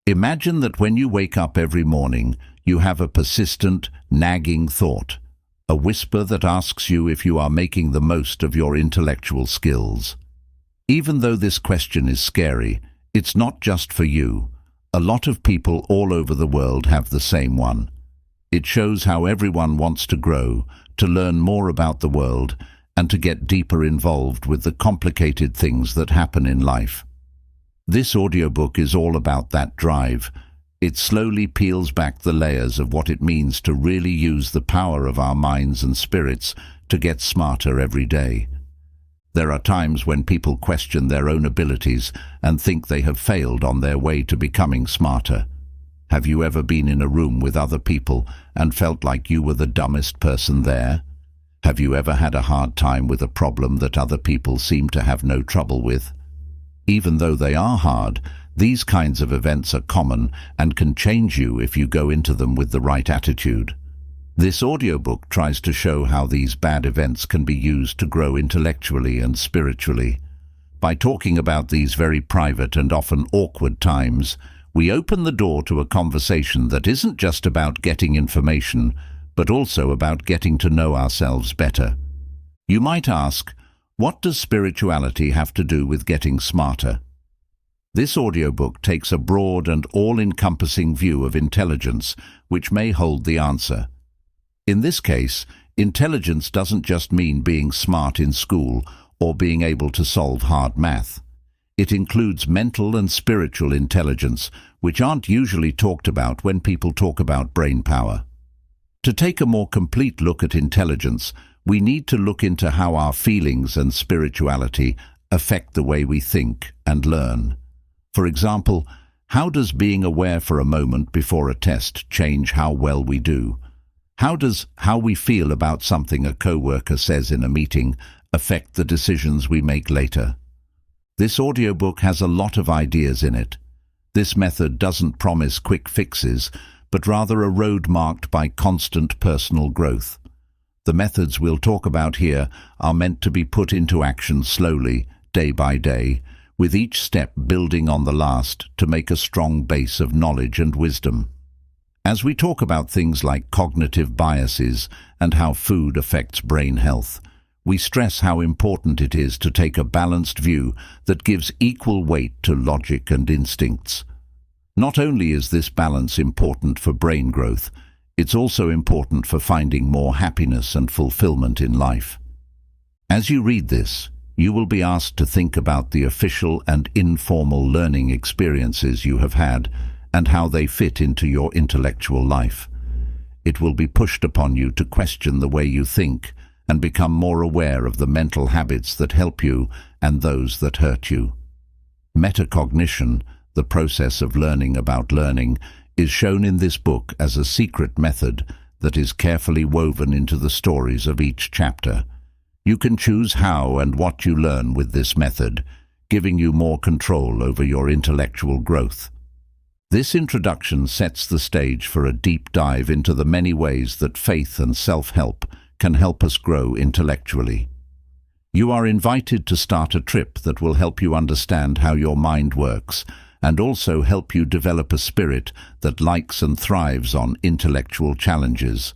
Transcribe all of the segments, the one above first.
Imagine that when you wake up every morning, you have a persistent, nagging thought, a whisper that asks you if you are making the most of your intellectual skills. Even though this question is scary, it's not just for you. A lot of people all over the world have the same one. It shows how everyone wants to grow, to learn more about the world, and to get deeper involved with the complicated things that happen in life. This audiobook is all about that drive. It slowly peels back the layers of what it means to really use the power of our minds and spirits to get smarter every day. There are times when people question their own abilities and think they have failed on their way to becoming smarter. Have you ever been in a room with other people and felt like you were the dumbest person there? Have you ever had a hard time with a problem that other people seem to have no trouble with? Even though they are hard, these kinds of events are common and can change you if you go into them with the right attitude. This audiobook tries to show how these bad events can be used to grow intellectually and spiritually. By talking about these very private and often awkward times, we open the door to a conversation that isn't just about getting information, but also about getting to know ourselves better. You might ask, what does spirituality have to do with getting smarter? This audiobook takes a broad and all-encompassing view of intelligence, which may hold the answer. In this case, intelligence doesn't just mean being smart in school or being able to solve hard math. It includes mental and spiritual intelligence, which aren't usually talked about when people talk about brain power. To take a more complete look at intelligence, we need to look into how our feelings and spirituality affect the way we think and learn. For example, how does being aware for a moment before a test change how well we do? How does how we feel about something a coworker says in a meeting affect the decisions we make later? This audiobook has a lot of ideas in it. This method doesn't promise quick fixes, but rather a road marked by constant personal growth. The methods we'll talk about here are meant to be put into action slowly, day by day, with each step building on the last to make a strong base of knowledge and wisdom. As we talk about things like cognitive biases and how food affects brain health, we stress how important it is to take a balanced view that gives equal weight to logic and instincts. Not only is this balance important for brain growth, it's also important for finding more happiness and fulfillment in life. As you read this, you will be asked to think about the official and informal learning experiences you have had and how they fit into your intellectual life. It will be pushed upon you to question the way you think and become more aware of the mental habits that help you and those that hurt you. Metacognition, the process of learning about learning, is shown in this book as a secret method that is carefully woven into the stories of each chapter. You can choose how and what you learn with this method, giving you more control over your intellectual growth. This introduction sets the stage for a deep dive into the many ways that faith and self-help can help us grow intellectually. You are invited to start a trip that will help you understand how your mind works and also help you develop a spirit that likes and thrives on intellectual challenges.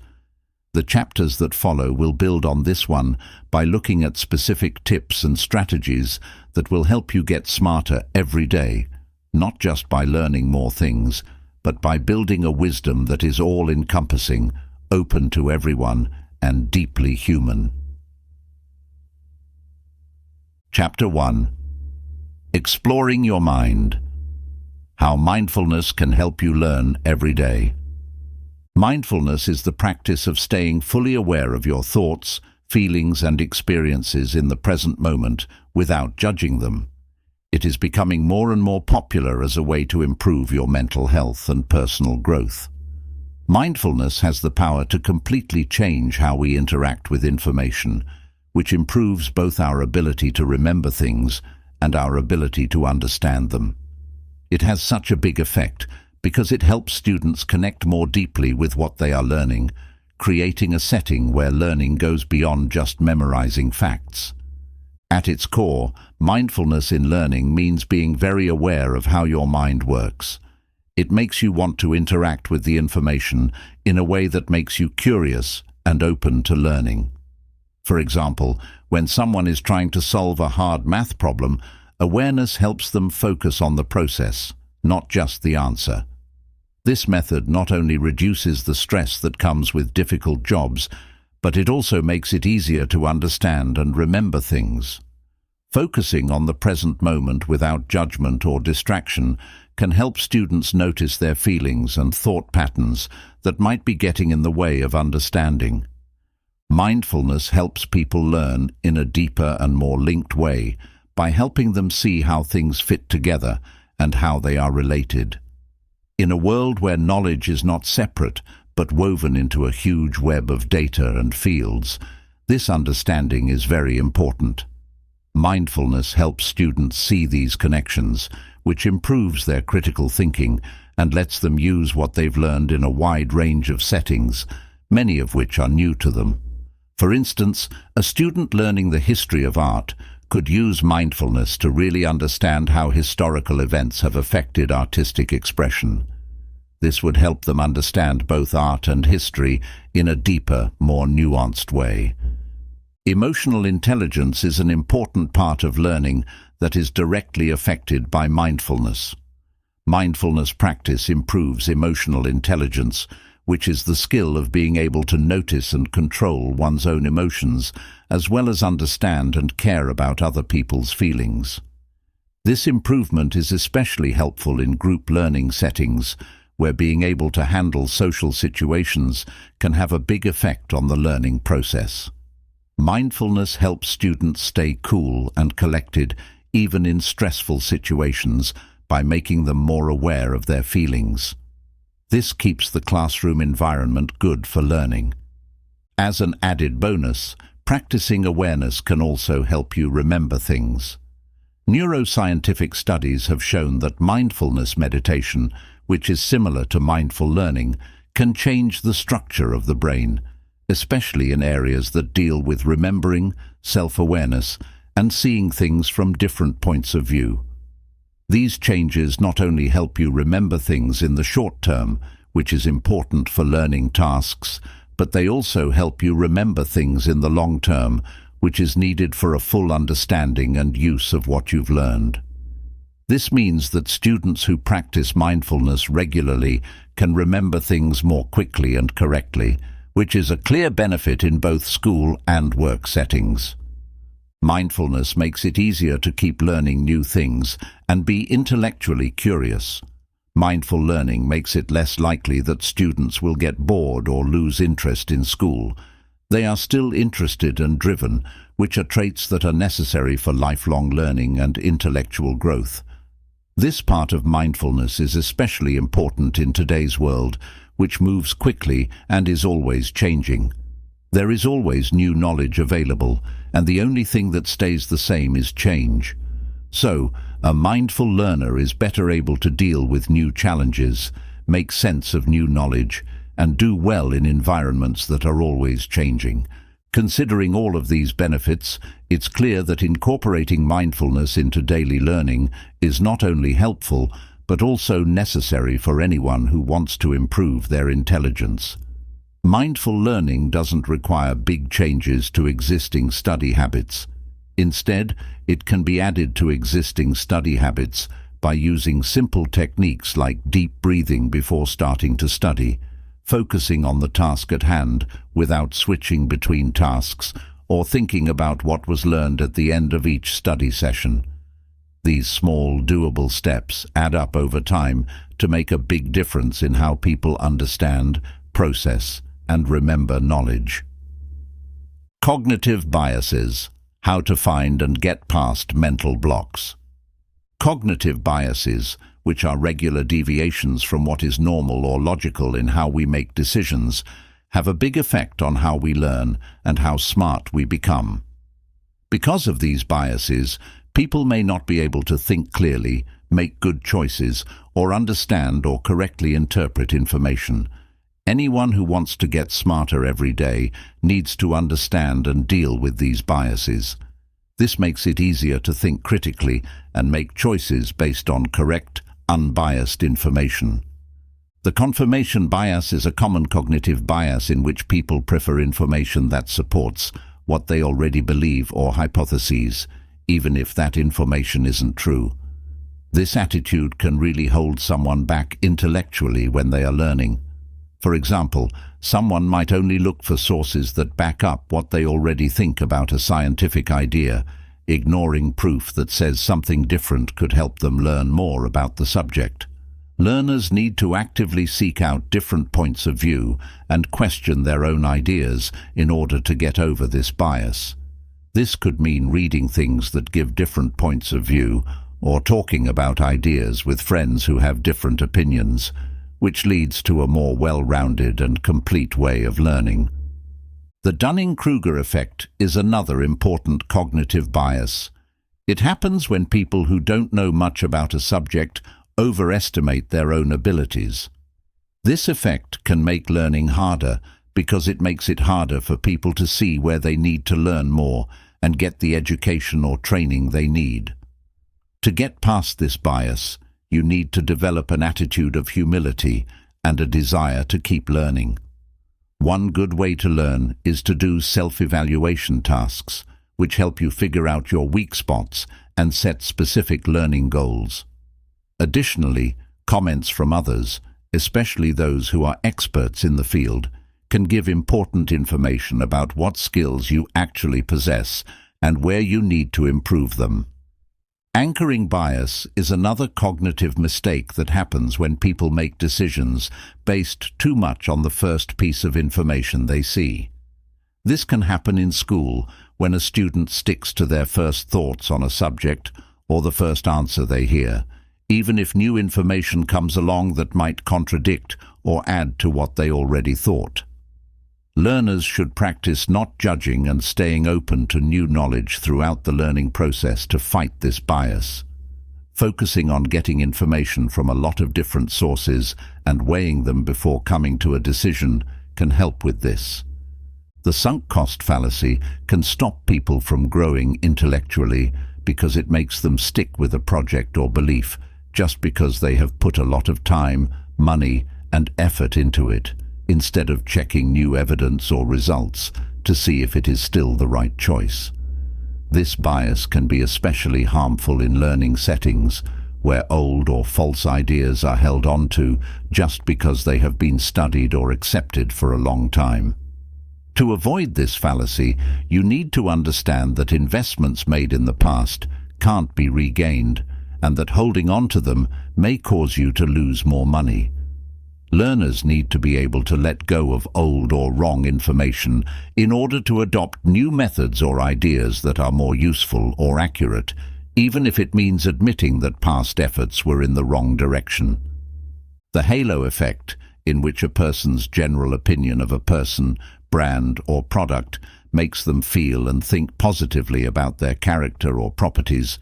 The chapters that follow will build on this one by looking at specific tips and strategies that will help you get smarter every day, not just by learning more things, but by building a wisdom that is all-encompassing, open to everyone, and deeply human. Chapter 1. Exploring your mind. How mindfulness can help you learn every day. Mindfulness is the practice of staying fully aware of your thoughts, feelings, and experiences in the present moment without judging them. It is becoming more and more popular as a way to improve your mental health and personal growth. Mindfulness has the power to completely change how we interact with information, which improves both our ability to remember things and our ability to understand them. It has such a big effect because it helps students connect more deeply with what they are learning, creating a setting where learning goes beyond just memorizing facts. At its core, mindfulness in learning means being very aware of how your mind works. It makes you want to interact with the information in a way that makes you curious and open to learning. For example, when someone is trying to solve a hard math problem, awareness helps them focus on the process, not just the answer. This method not only reduces the stress that comes with difficult jobs, but it also makes it easier to understand and remember things. Focusing on the present moment without judgment or distraction can help students notice their feelings and thought patterns that might be getting in the way of understanding. Mindfulness helps people learn in a deeper and more linked way by helping them see how things fit together and how they are related. In a world where knowledge is not separate but woven into a huge web of data and fields, this understanding is very important. Mindfulness helps students see these connections, which improves their critical thinking and lets them use what they've learned in a wide range of settings, many of which are new to them. For instance, a student learning the history of art could use mindfulness to really understand how historical events have affected artistic expression. This would help them understand both art and history in a deeper, more nuanced way. Emotional intelligence is an important part of learning that is directly affected by mindfulness. Mindfulness practice improves emotional intelligence, which is the skill of being able to notice and control one's own emotions, as well as understand and care about other people's feelings. This improvement is especially helpful in group learning settings, where being able to handle social situations can have a big effect on the learning process. Mindfulness helps students stay cool and collected even in stressful situations by making them more aware of their feelings. This keeps the classroom environment good for learning. As an added bonus, practicing awareness can also help you remember things. Neuroscientific studies have shown that mindfulness meditation, which is similar to mindful learning, can change the structure of the brain, especially in areas that deal with remembering, self-awareness, and seeing things from different points of view. These changes not only help you remember things in the short term, which is important for learning tasks, but they also help you remember things in the long term, which is needed for a full understanding and use of what you've learned. This means that students who practice mindfulness regularly can remember things more quickly and correctly, which is a clear benefit in both school and work settings. Mindfulness makes it easier to keep learning new things and be intellectually curious. Mindful learning makes it less likely that students will get bored or lose interest in school. They are still interested and driven, which are traits that are necessary for lifelong learning and intellectual growth. This part of mindfulness is especially important in today's world, which moves quickly and is always changing. There is always new knowledge available, and the only thing that stays the same is change. So, a mindful learner is better able to deal with new challenges, make sense of new knowledge, and do well in environments that are always changing. Considering all of these benefits, it's clear that incorporating mindfulness into daily learning is not only helpful, but also necessary for anyone who wants to improve their intelligence. Mindful learning doesn't require big changes to existing study habits. Instead, it can be added to existing study habits by using simple techniques like deep breathing before starting to study, focusing on the task at hand without switching between tasks, or thinking about what was learned at the end of each study session. These small, doable steps add up over time to make a big difference in how people understand, process, and remember knowledge. Cognitive biases: how to find and get past mental blocks. Cognitive biases, which are regular deviations from what is normal or logical in how we make decisions, have a big effect on how we learn and how smart we become. Because of these biases, people may not be able to think clearly, make good choices, or understand or correctly interpret information. Anyone who wants to get smarter every day needs to understand and deal with these biases. This makes it easier to think critically and make choices based on correct, unbiased information. The confirmation bias is a common cognitive bias in which people prefer information that supports what they already believe or hypotheses, even if that information isn't true. This attitude can really hold someone back intellectually when they are learning. For example, someone might only look for sources that back up what they already think about a scientific idea, ignoring proof that says something different could help them learn more about the subject. Learners need to actively seek out different points of view and question their own ideas in order to get over this bias. This could mean reading things that give different points of view or talking about ideas with friends who have different opinions, which leads to a more well-rounded and complete way of learning. The Dunning-Kruger effect is another important cognitive bias. It happens when people who don't know much about a subject overestimate their own abilities. This effect can make learning harder because it makes it harder for people to see where they need to learn more and get the education or training they need. To get past this bias, you need to develop an attitude of humility and a desire to keep learning. One good way to learn is to do self-evaluation tasks, which help you figure out your weak spots and set specific learning goals. Additionally, comments from others, especially those who are experts in the field, can give important information about what skills you actually possess and where you need to improve them. Anchoring bias is another cognitive mistake that happens when people make decisions based too much on the first piece of information they see. This can happen in school when a student sticks to their first thoughts on a subject or the first answer they hear, even if new information comes along that might contradict or add to what they already thought. Learners should practice not judging and staying open to new knowledge throughout the learning process to fight this bias. Focusing on getting information from a lot of different sources and weighing them before coming to a decision can help with this. The sunk cost fallacy can stop people from growing intellectually because it makes them stick with a project or belief just because they have put a lot of time, money, and effort into it, instead of checking new evidence or results to see if it is still the right choice. This bias can be especially harmful in learning settings where old or false ideas are held onto just because they have been studied or accepted for a long time. To avoid this fallacy, you need to understand that investments made in the past can't be regained, and that holding on to them may cause you to lose more money. Learners need to be able to let go of old or wrong information in order to adopt new methods or ideas that are more useful or accurate, even if it means admitting that past efforts were in the wrong direction. The halo effect, in which a person's general opinion of a person, brand, or product makes them feel and think positively about their character or properties,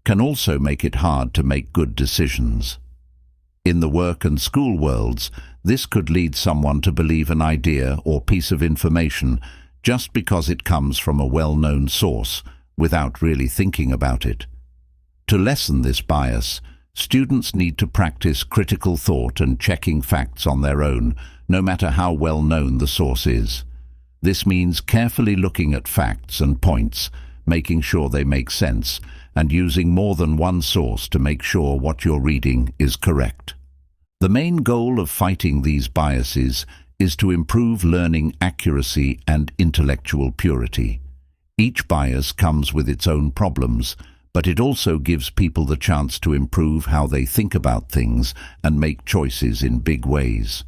can also make it hard to make good decisions. In the work and school worlds, this could lead someone to believe an idea or piece of information just because it comes from a well-known source without really thinking about it. To lessen this bias, students need to practice critical thought and checking facts on their own, no matter how well known the source is. This means carefully looking at facts and points, making sure they make sense, and using more than one source to make sure what you're reading is correct. The main goal of fighting these biases is to improve learning accuracy and intellectual purity. Each bias comes with its own problems, but it also gives people the chance to improve how they think about things and make choices in big ways.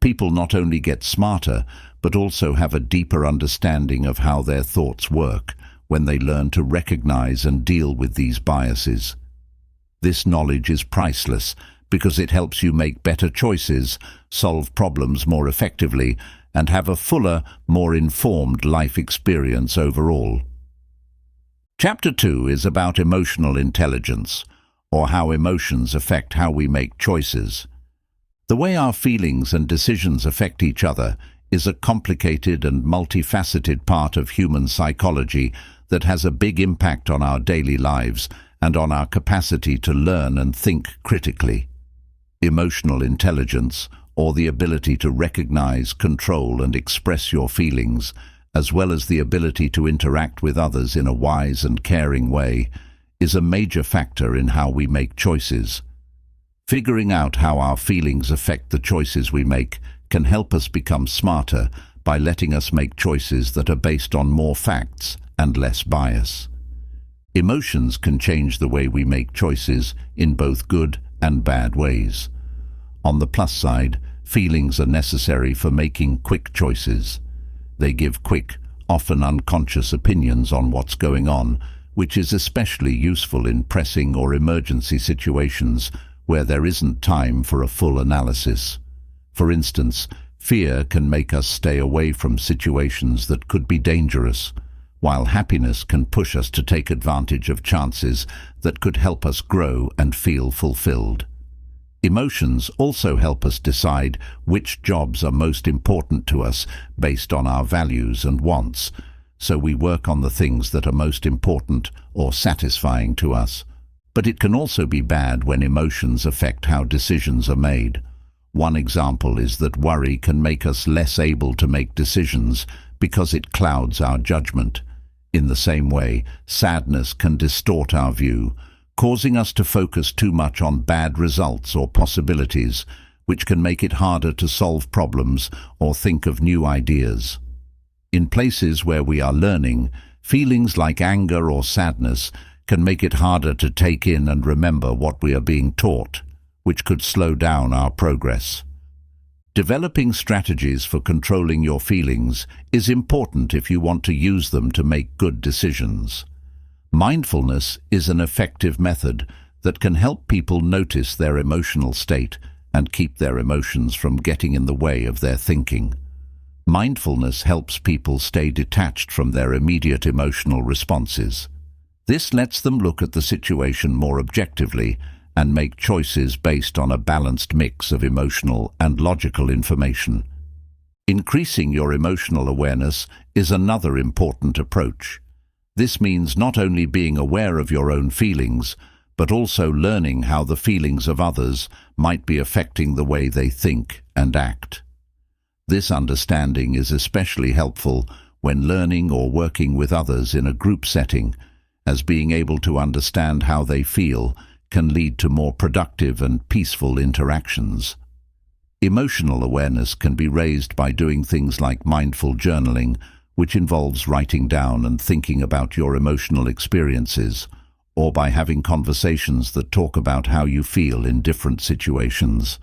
People not only get smarter, but also have a deeper understanding of how their thoughts work when they learn to recognize and deal with these biases. This knowledge is priceless because it helps you make better choices, solve problems more effectively, and have a fuller, more informed life experience overall. Chapter 2 is about emotional intelligence, or how emotions affect how we make choices. The way our feelings and decisions affect each other is a complicated and multifaceted part of human psychology that has a big impact on our daily lives and on our capacity to learn and think critically. Emotional intelligence, or the ability to recognize, control, and express your feelings, as well as the ability to interact with others in a wise and caring way, is a major factor in how we make choices. Figuring out how our feelings affect the choices we make can help us become smarter by letting us make choices that are based on more facts and less bias. Emotions can change the way we make choices in both good and bad ways. On the plus side, feelings are necessary for making quick choices. They give quick, often unconscious opinions on what's going on, which is especially useful in pressing or emergency situations where there isn't time for a full analysis. For instance, fear can make us stay away from situations that could be dangerous, while happiness can push us to take advantage of chances that could help us grow and feel fulfilled. Emotions also help us decide which jobs are most important to us based on our values and wants, so we work on the things that are most important or satisfying to us. But it can also be bad when emotions affect how decisions are made. One example is that worry can make us less able to make decisions because it clouds our judgment. In the same way, sadness can distort our view, causing us to focus too much on bad results or possibilities, which can make it harder to solve problems or think of new ideas. In places where we are learning, feelings like anger or sadness can make it harder to take in and remember what we are being taught, which could slow down our progress. Developing strategies for controlling your feelings is important if you want to use them to make good decisions. Mindfulness is an effective method that can help people notice their emotional state and keep their emotions from getting in the way of their thinking. Mindfulness helps people stay detached from their immediate emotional responses. This lets them look at the situation more objectively and make choices based on a balanced mix of emotional and logical information. Increasing your emotional awareness is another important approach. This means not only being aware of your own feelings, but also learning how the feelings of others might be affecting the way they think and act. This understanding is especially helpful when learning or working with others in a group setting, as being able to understand how they feel can lead to more productive and peaceful interactions. Emotional awareness can be raised by doing things like mindful journaling, which involves writing down and thinking about your emotional experiences, or by having conversations that talk about how you feel in different situations.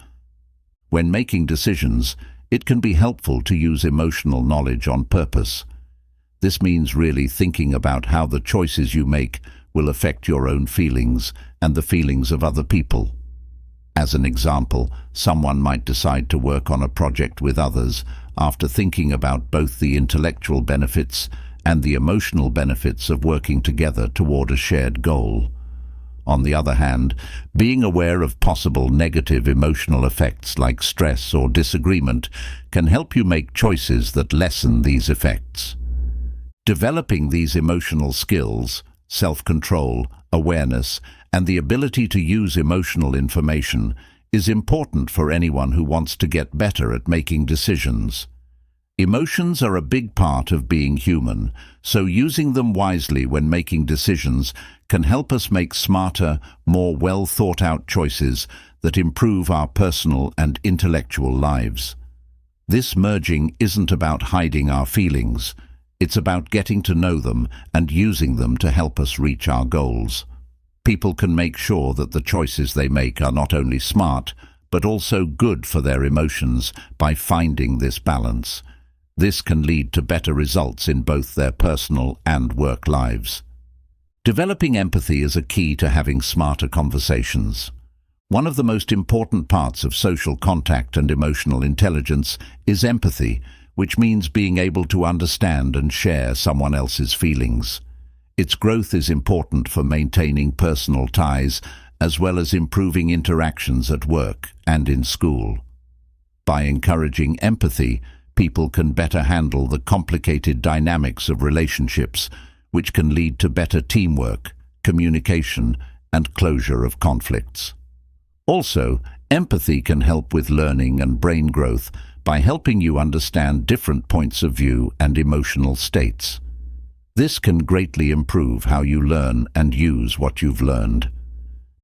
When making decisions, it can be helpful to use emotional knowledge on purpose. This means really thinking about how the choices you make will affect your own feelings and the feelings of other people. As an example, someone might decide to work on a project with others after thinking about both the intellectual benefits and the emotional benefits of working together toward a shared goal. On the other hand, being aware of possible negative emotional effects like stress or disagreement can help you make choices that lessen these effects. Developing these emotional skills, self-control, awareness, and the ability to use emotional information is important for anyone who wants to get better at making decisions. Emotions are a big part of being human, so using them wisely when making decisions can help us make smarter, more well-thought-out choices that improve our personal and intellectual lives. This merging isn't about hiding our feelings. It's about getting to know them and using them to help us reach our goals. People can make sure that the choices they make are not only smart, but also good for their emotions by finding this balance. This can lead to better results in both their personal and work lives. Developing empathy is a key to having smarter conversations. One of the most important parts of social contact and emotional intelligence is empathy, which means being able to understand and share someone else's feelings. Its growth is important for maintaining personal ties as well as improving interactions at work and in school. By encouraging empathy, people can better handle the complicated dynamics of relationships, which can lead to better teamwork, communication, and closure of conflicts. Also, empathy can help with learning and brain growth by helping you understand different points of view and emotional states. This can greatly improve how you learn and use what you've learned.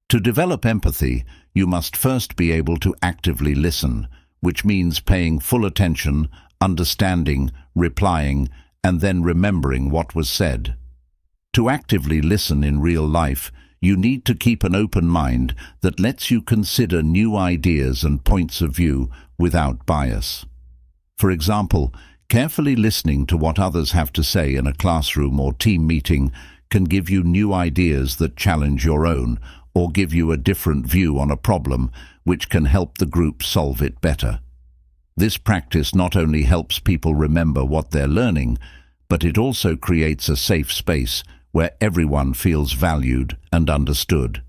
To develop empathy, you must first be able to actively listen, which means paying full attention, understanding, replying, and then remembering what was said. To actively listen in real life, you need to keep an open mind that lets you consider new ideas and points of view without bias. For example, carefully listening to what others have to say in a classroom or team meeting can give you new ideas that challenge your own or give you a different view on a problem which can help the group solve it better. This practice not only helps people remember what they're learning, but it also creates a safe space where everyone feels valued and understood.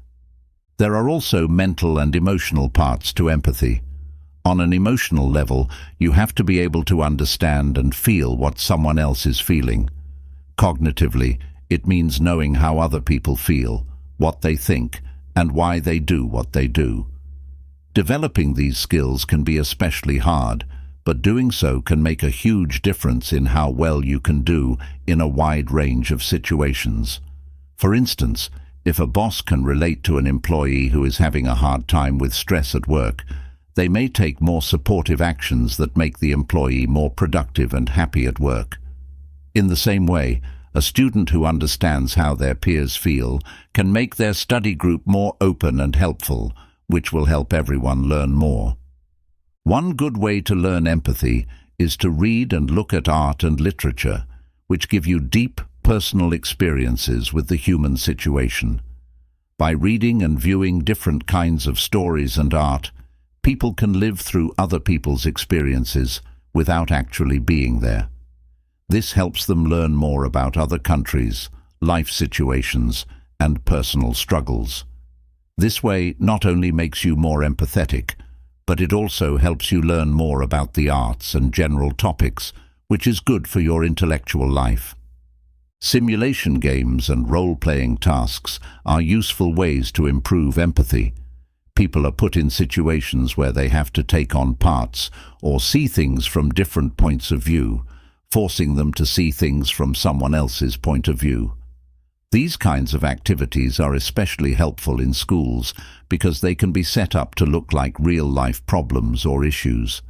There are also mental and emotional parts to empathy. On an emotional level, you have to be able to understand and feel what someone else is feeling. Cognitively, it means knowing how other people feel, what they think, and why they do what they do. Developing these skills can be especially hard, but doing so can make a huge difference in how well you can do in a wide range of situations. For instance, if a boss can relate to an employee who is having a hard time with stress at work, they may take more supportive actions that make the employee more productive and happy at work. In the same way, a student who understands how their peers feel can make their study group more open and helpful, which will help everyone learn more. One good way to learn empathy is to read and look at art and literature, which give you deep, personal experiences with the human situation. By reading and viewing different kinds of stories and art, people can live through other people's experiences without actually being there. This helps them learn more about other countries, life situations, and personal struggles. This way not only makes you more empathetic, but it also helps you learn more about the arts and general topics, which is good for your intellectual life. Simulation games and role-playing tasks are useful ways to improve empathy. People are put in situations where they have to take on parts or see things from different points of view, forcing them to see things from someone else's point of view. These kinds of activities are especially helpful in schools because they can be set up to look like real-life problems or issues.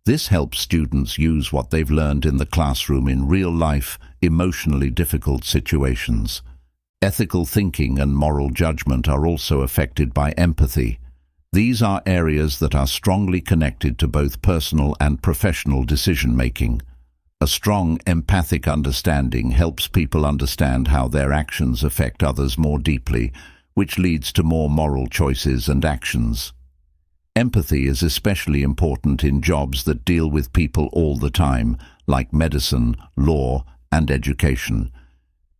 This helps students use what they've learned in the classroom in real-life, emotionally difficult situations. Ethical thinking and moral judgment are also affected by empathy. These are areas that are strongly connected to both personal and professional decision-making. A strong empathic understanding helps people understand how their actions affect others more deeply, which leads to more moral choices and actions. Empathy is especially important in jobs that deal with people all the time, like medicine, law, and education.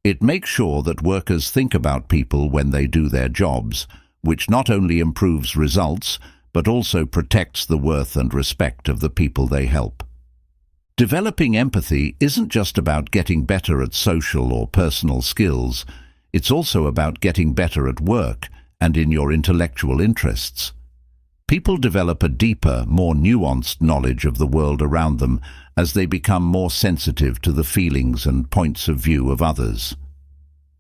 It makes sure that workers think about people when they do their jobs, which not only improves results, but also protects the worth and respect of the people they help. Developing empathy isn't just about getting better at social or personal skills, it's also about getting better at work and in your intellectual interests. People develop a deeper, more nuanced knowledge of the world around them as they become more sensitive to the feelings and points of view of others.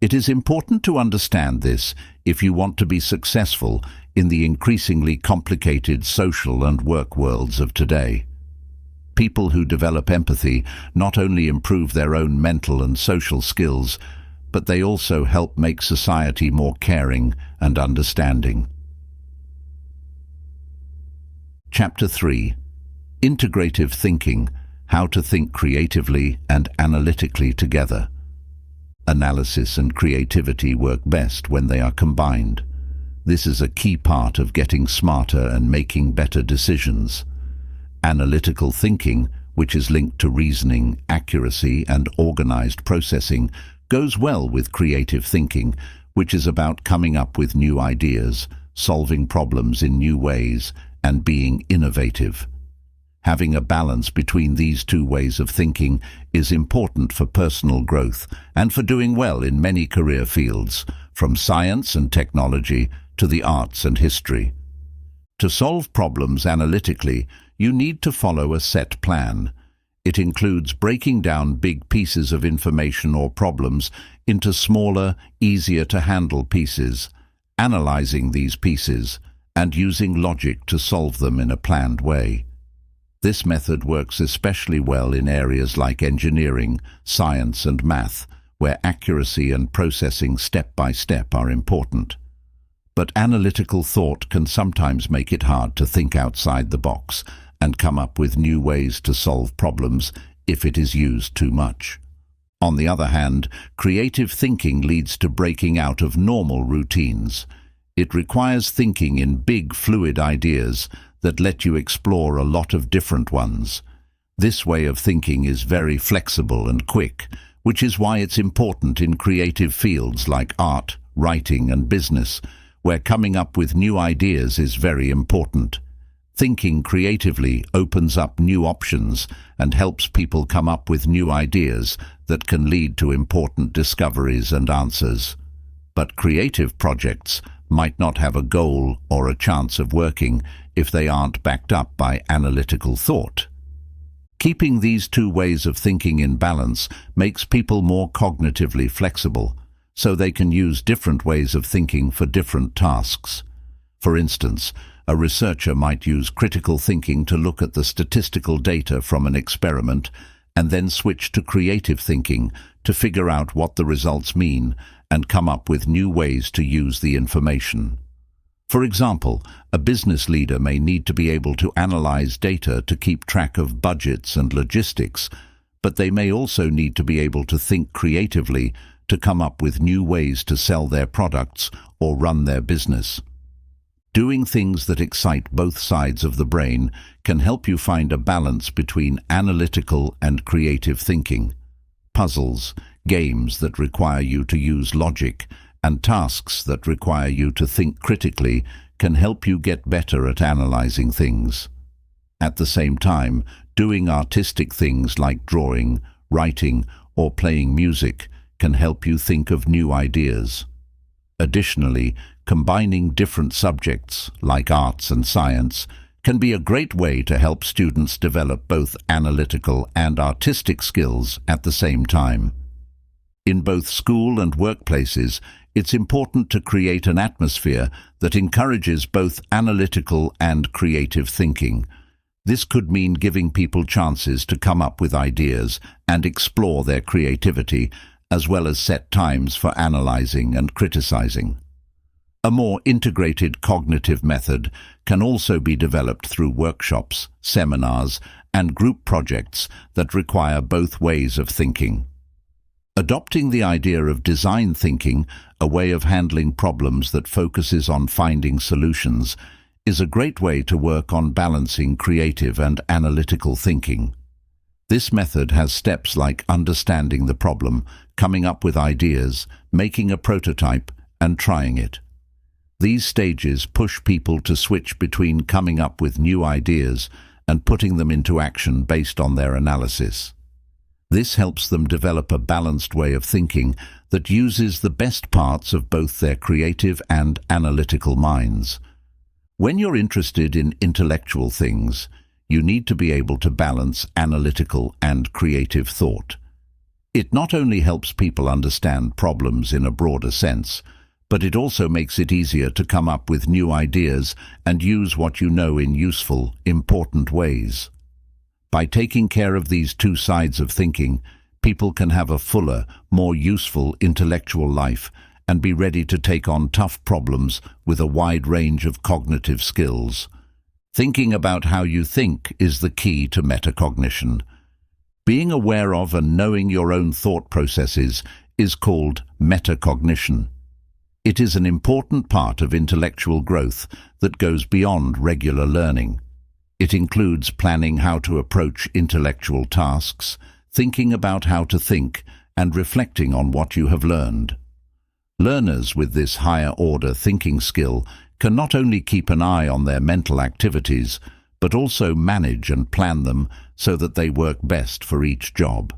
It is important to understand this if you want to be successful in the increasingly complicated social and work worlds of today. People who develop empathy not only improve their own mental and social skills, but they also help make society more caring and understanding. Chapter 3. Integrative Thinking: How to Think Creatively and Analytically Together. Analysis and creativity work best when they are combined. This is a key part of getting smarter and making better decisions. Analytical thinking, which is linked to reasoning, accuracy, and organized processing, goes well with creative thinking, which is about coming up with new ideas, solving problems in new ways, and being innovative. Having a balance between these two ways of thinking is important for personal growth and for doing well in many career fields, from science and technology to the arts and history. To solve problems analytically, you need to follow a set plan. It includes breaking down big pieces of information or problems into smaller, easier-to-handle pieces, analyzing these pieces, and using logic to solve them in a planned way. This method works especially well in areas like engineering, science, and math, where accuracy and processing step by step are important. But analytical thought can sometimes make it hard to think outside the box and come up with new ways to solve problems if it is used too much. On the other hand, creative thinking leads to breaking out of normal routines. It requires thinking in big, fluid ideas that let you explore a lot of different ones. This way of thinking is very flexible and quick, which is why it's important in creative fields like art, writing, and business, where coming up with new ideas is very important. Thinking creatively opens up new options and helps people come up with new ideas that can lead to important discoveries and answers. But creative projects might not have a goal or a chance of working if they aren't backed up by analytical thought. Keeping these two ways of thinking in balance makes people more cognitively flexible, so they can use different ways of thinking for different tasks. For instance, a researcher might use critical thinking to look at the statistical data from an experiment and then switch to creative thinking to figure out what the results mean and come up with new ways to use the information. For example, a business leader may need to be able to analyze data to keep track of budgets and logistics, but they may also need to be able to think creatively to come up with new ways to sell their products or run their business. Doing things that excite both sides of the brain can help you find a balance between analytical and creative thinking. Puzzles, games that require you to use logic, and tasks that require you to think critically can help you get better at analyzing things. At the same time, doing artistic things like drawing, writing, or playing music can help you think of new ideas. Additionally, combining different subjects, like arts and science, can be a great way to help students develop both analytical and artistic skills at the same time. In both school and workplaces, it's important to create an atmosphere that encourages both analytical and creative thinking. This could mean giving people chances to come up with ideas and explore their creativity, as well as set times for analyzing and criticizing. A more integrated cognitive method can also be developed through workshops, seminars, and group projects that require both ways of thinking. Adopting the idea of design thinking, a way of handling problems that focuses on finding solutions, is a great way to work on balancing creative and analytical thinking. This method has steps like understanding the problem, coming up with ideas, making a prototype, and trying it. These stages push people to switch between coming up with new ideas and putting them into action based on their analysis. This helps them develop a balanced way of thinking that uses the best parts of both their creative and analytical minds. When you're interested in intellectual things, you need to be able to balance analytical and creative thought. It not only helps people understand problems in a broader sense, but it also makes it easier to come up with new ideas and use what you know in useful, important ways. By taking care of these two sides of thinking, people can have a fuller, more useful intellectual life and be ready to take on tough problems with a wide range of cognitive skills. Thinking about how you think is the key to metacognition. Being aware of and knowing your own thought processes is called metacognition. It is an important part of intellectual growth that goes beyond regular learning. It includes planning how to approach intellectual tasks, thinking about how to think, and reflecting on what you have learned. Learners with this higher-order thinking skill can not only keep an eye on their mental activities, but also manage and plan them so that they work best for each job.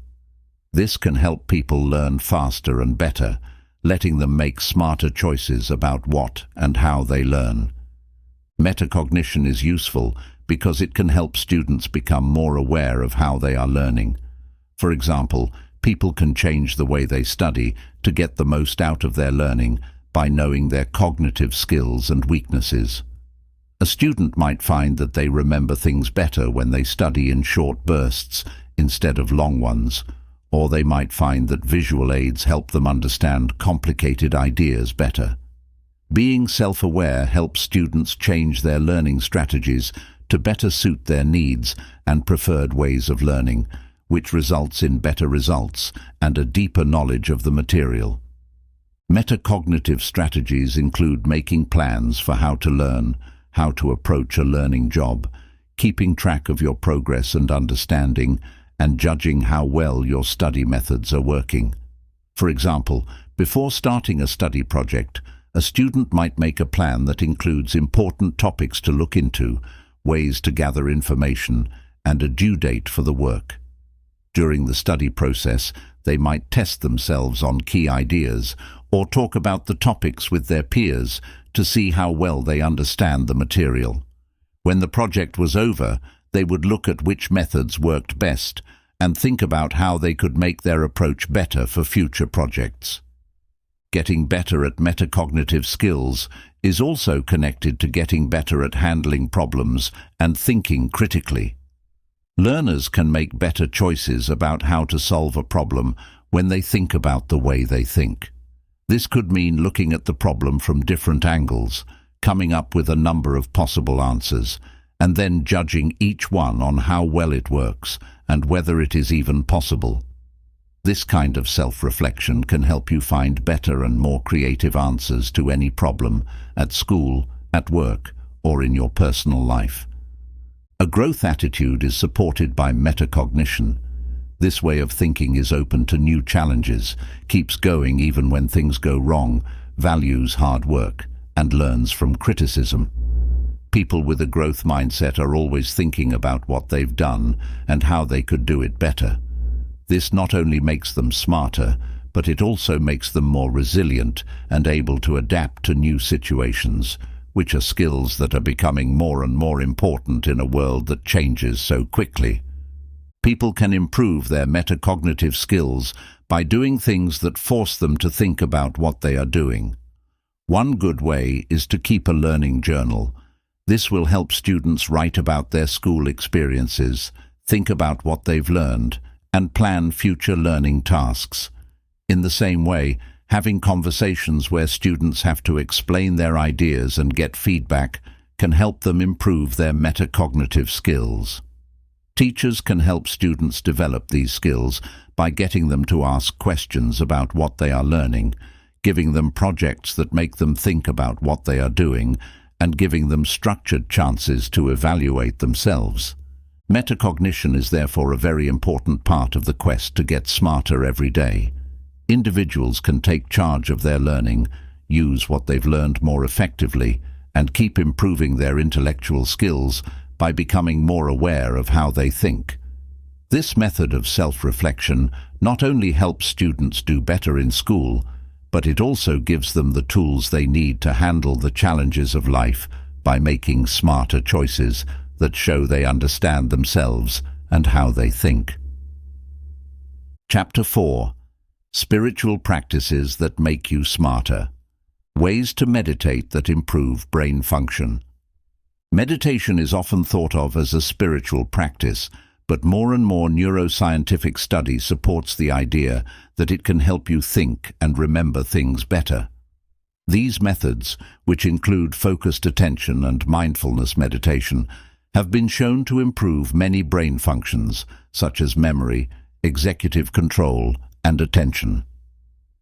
This can help people learn faster and better, letting them make smarter choices about what and how they learn. Metacognition is useful because it can help students become more aware of how they are learning. For example, people can change the way they study to get the most out of their learning by knowing their cognitive skills and weaknesses. A student might find that they remember things better when they study in short bursts instead of long ones, or they might find that visual aids help them understand complicated ideas better. Being self-aware helps students change their learning strategies to better suit their needs and preferred ways of learning, which results in better results and a deeper knowledge of the material. Metacognitive strategies include making plans for how to learn, how to approach a learning job, keeping track of your progress and understanding, and judging how well your study methods are working. For example, before starting a study project, a student might make a plan that includes important topics to look into, ways to gather information, and a due date for the work. During the study process, they might test themselves on key ideas or talk about the topics with their peers to see how well they understand the material. When the project was over, they would look at which methods worked best and think about how they could make their approach better for future projects. Getting better at metacognitive skills is also connected to getting better at handling problems and thinking critically. Learners can make better choices about how to solve a problem when they think about the way they think. This could mean looking at the problem from different angles, coming up with a number of possible answers, and then judging each one on how well it works and whether it is even possible. This kind of self-reflection can help you find better and more creative answers to any problem at school, at work, or in your personal life. A growth attitude is supported by metacognition. This way of thinking is open to new challenges, keeps going even when things go wrong, values hard work, and learns from criticism. People with a growth mindset are always thinking about what they've done and how they could do it better. This not only makes them smarter, but it also makes them more resilient and able to adapt to new situations, which are skills that are becoming more and more important in a world that changes so quickly. People can improve their metacognitive skills by doing things that force them to think about what they are doing. One good way is to keep a learning journal. This will help students write about their school experiences, think about what they've learned, and plan future learning tasks. In the same way, having conversations where students have to explain their ideas and get feedback can help them improve their metacognitive skills. Teachers can help students develop these skills by getting them to ask questions about what they are learning, giving them projects that make them think about what they are doing, and giving them structured chances to evaluate themselves. Metacognition is therefore a very important part of the quest to get smarter every day. Individuals can take charge of their learning, use what they've learned more effectively, and keep improving their intellectual skills by becoming more aware of how they think. This method of self-reflection not only helps students do better in school, but it also gives them the tools they need to handle the challenges of life by making smarter choices that show they understand themselves and how they think. Chapter 4. Spiritual Practices That Make You Smarter. Ways to meditate that improve brain function. Meditation is often thought of as a spiritual practice, but more and more neuroscientific study supports the idea that it can help you think and remember things better. These methods, which include focused attention and mindfulness meditation, have been shown to improve many brain functions, such as memory, executive control, and attention.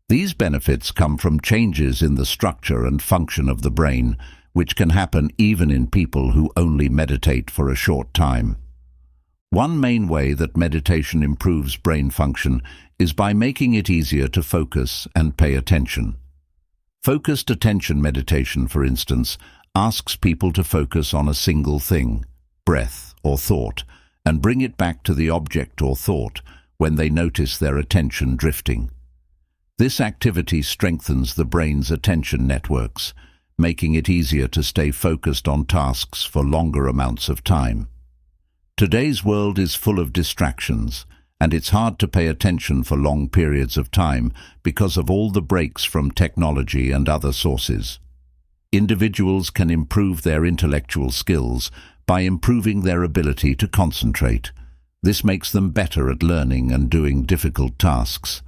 These benefits come from changes in the structure and function of the brain, which can happen even in people who only meditate for a short time. One main way that meditation improves brain function is by making it easier to focus and pay attention. Focused attention meditation, for instance, asks people to focus on a single thing. breath, or thought, and bring it back to the object or thought when they notice their attention drifting. This activity strengthens the brain's attention networks, making it easier to stay focused on tasks for longer amounts of time. Today's world is full of distractions, and it's hard to pay attention for long periods of time because of all the breaks from technology and other sources. Individuals can improve their intellectual skills by improving their ability to concentrate. This makes them better at learning and doing difficult tasks.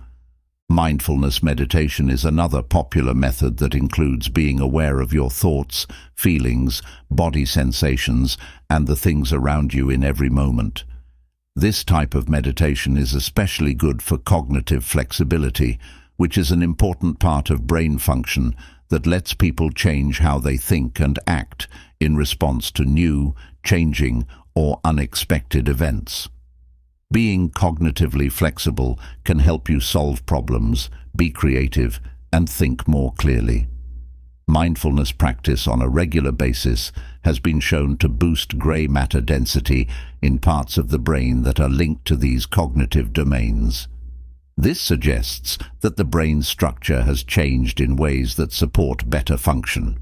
Mindfulness meditation is another popular method that includes being aware of your thoughts, feelings, body sensations, and the things around you in every moment. This type of meditation is especially good for cognitive flexibility, which is an important part of brain function that lets people change how they think and act in response to new, changing, or unexpected events. Being cognitively flexible can help you solve problems, be creative, and think more clearly. Mindfulness practice on a regular basis has been shown to boost gray matter density in parts of the brain that are linked to these cognitive domains. This suggests that the brain's structure has changed in ways that support better function.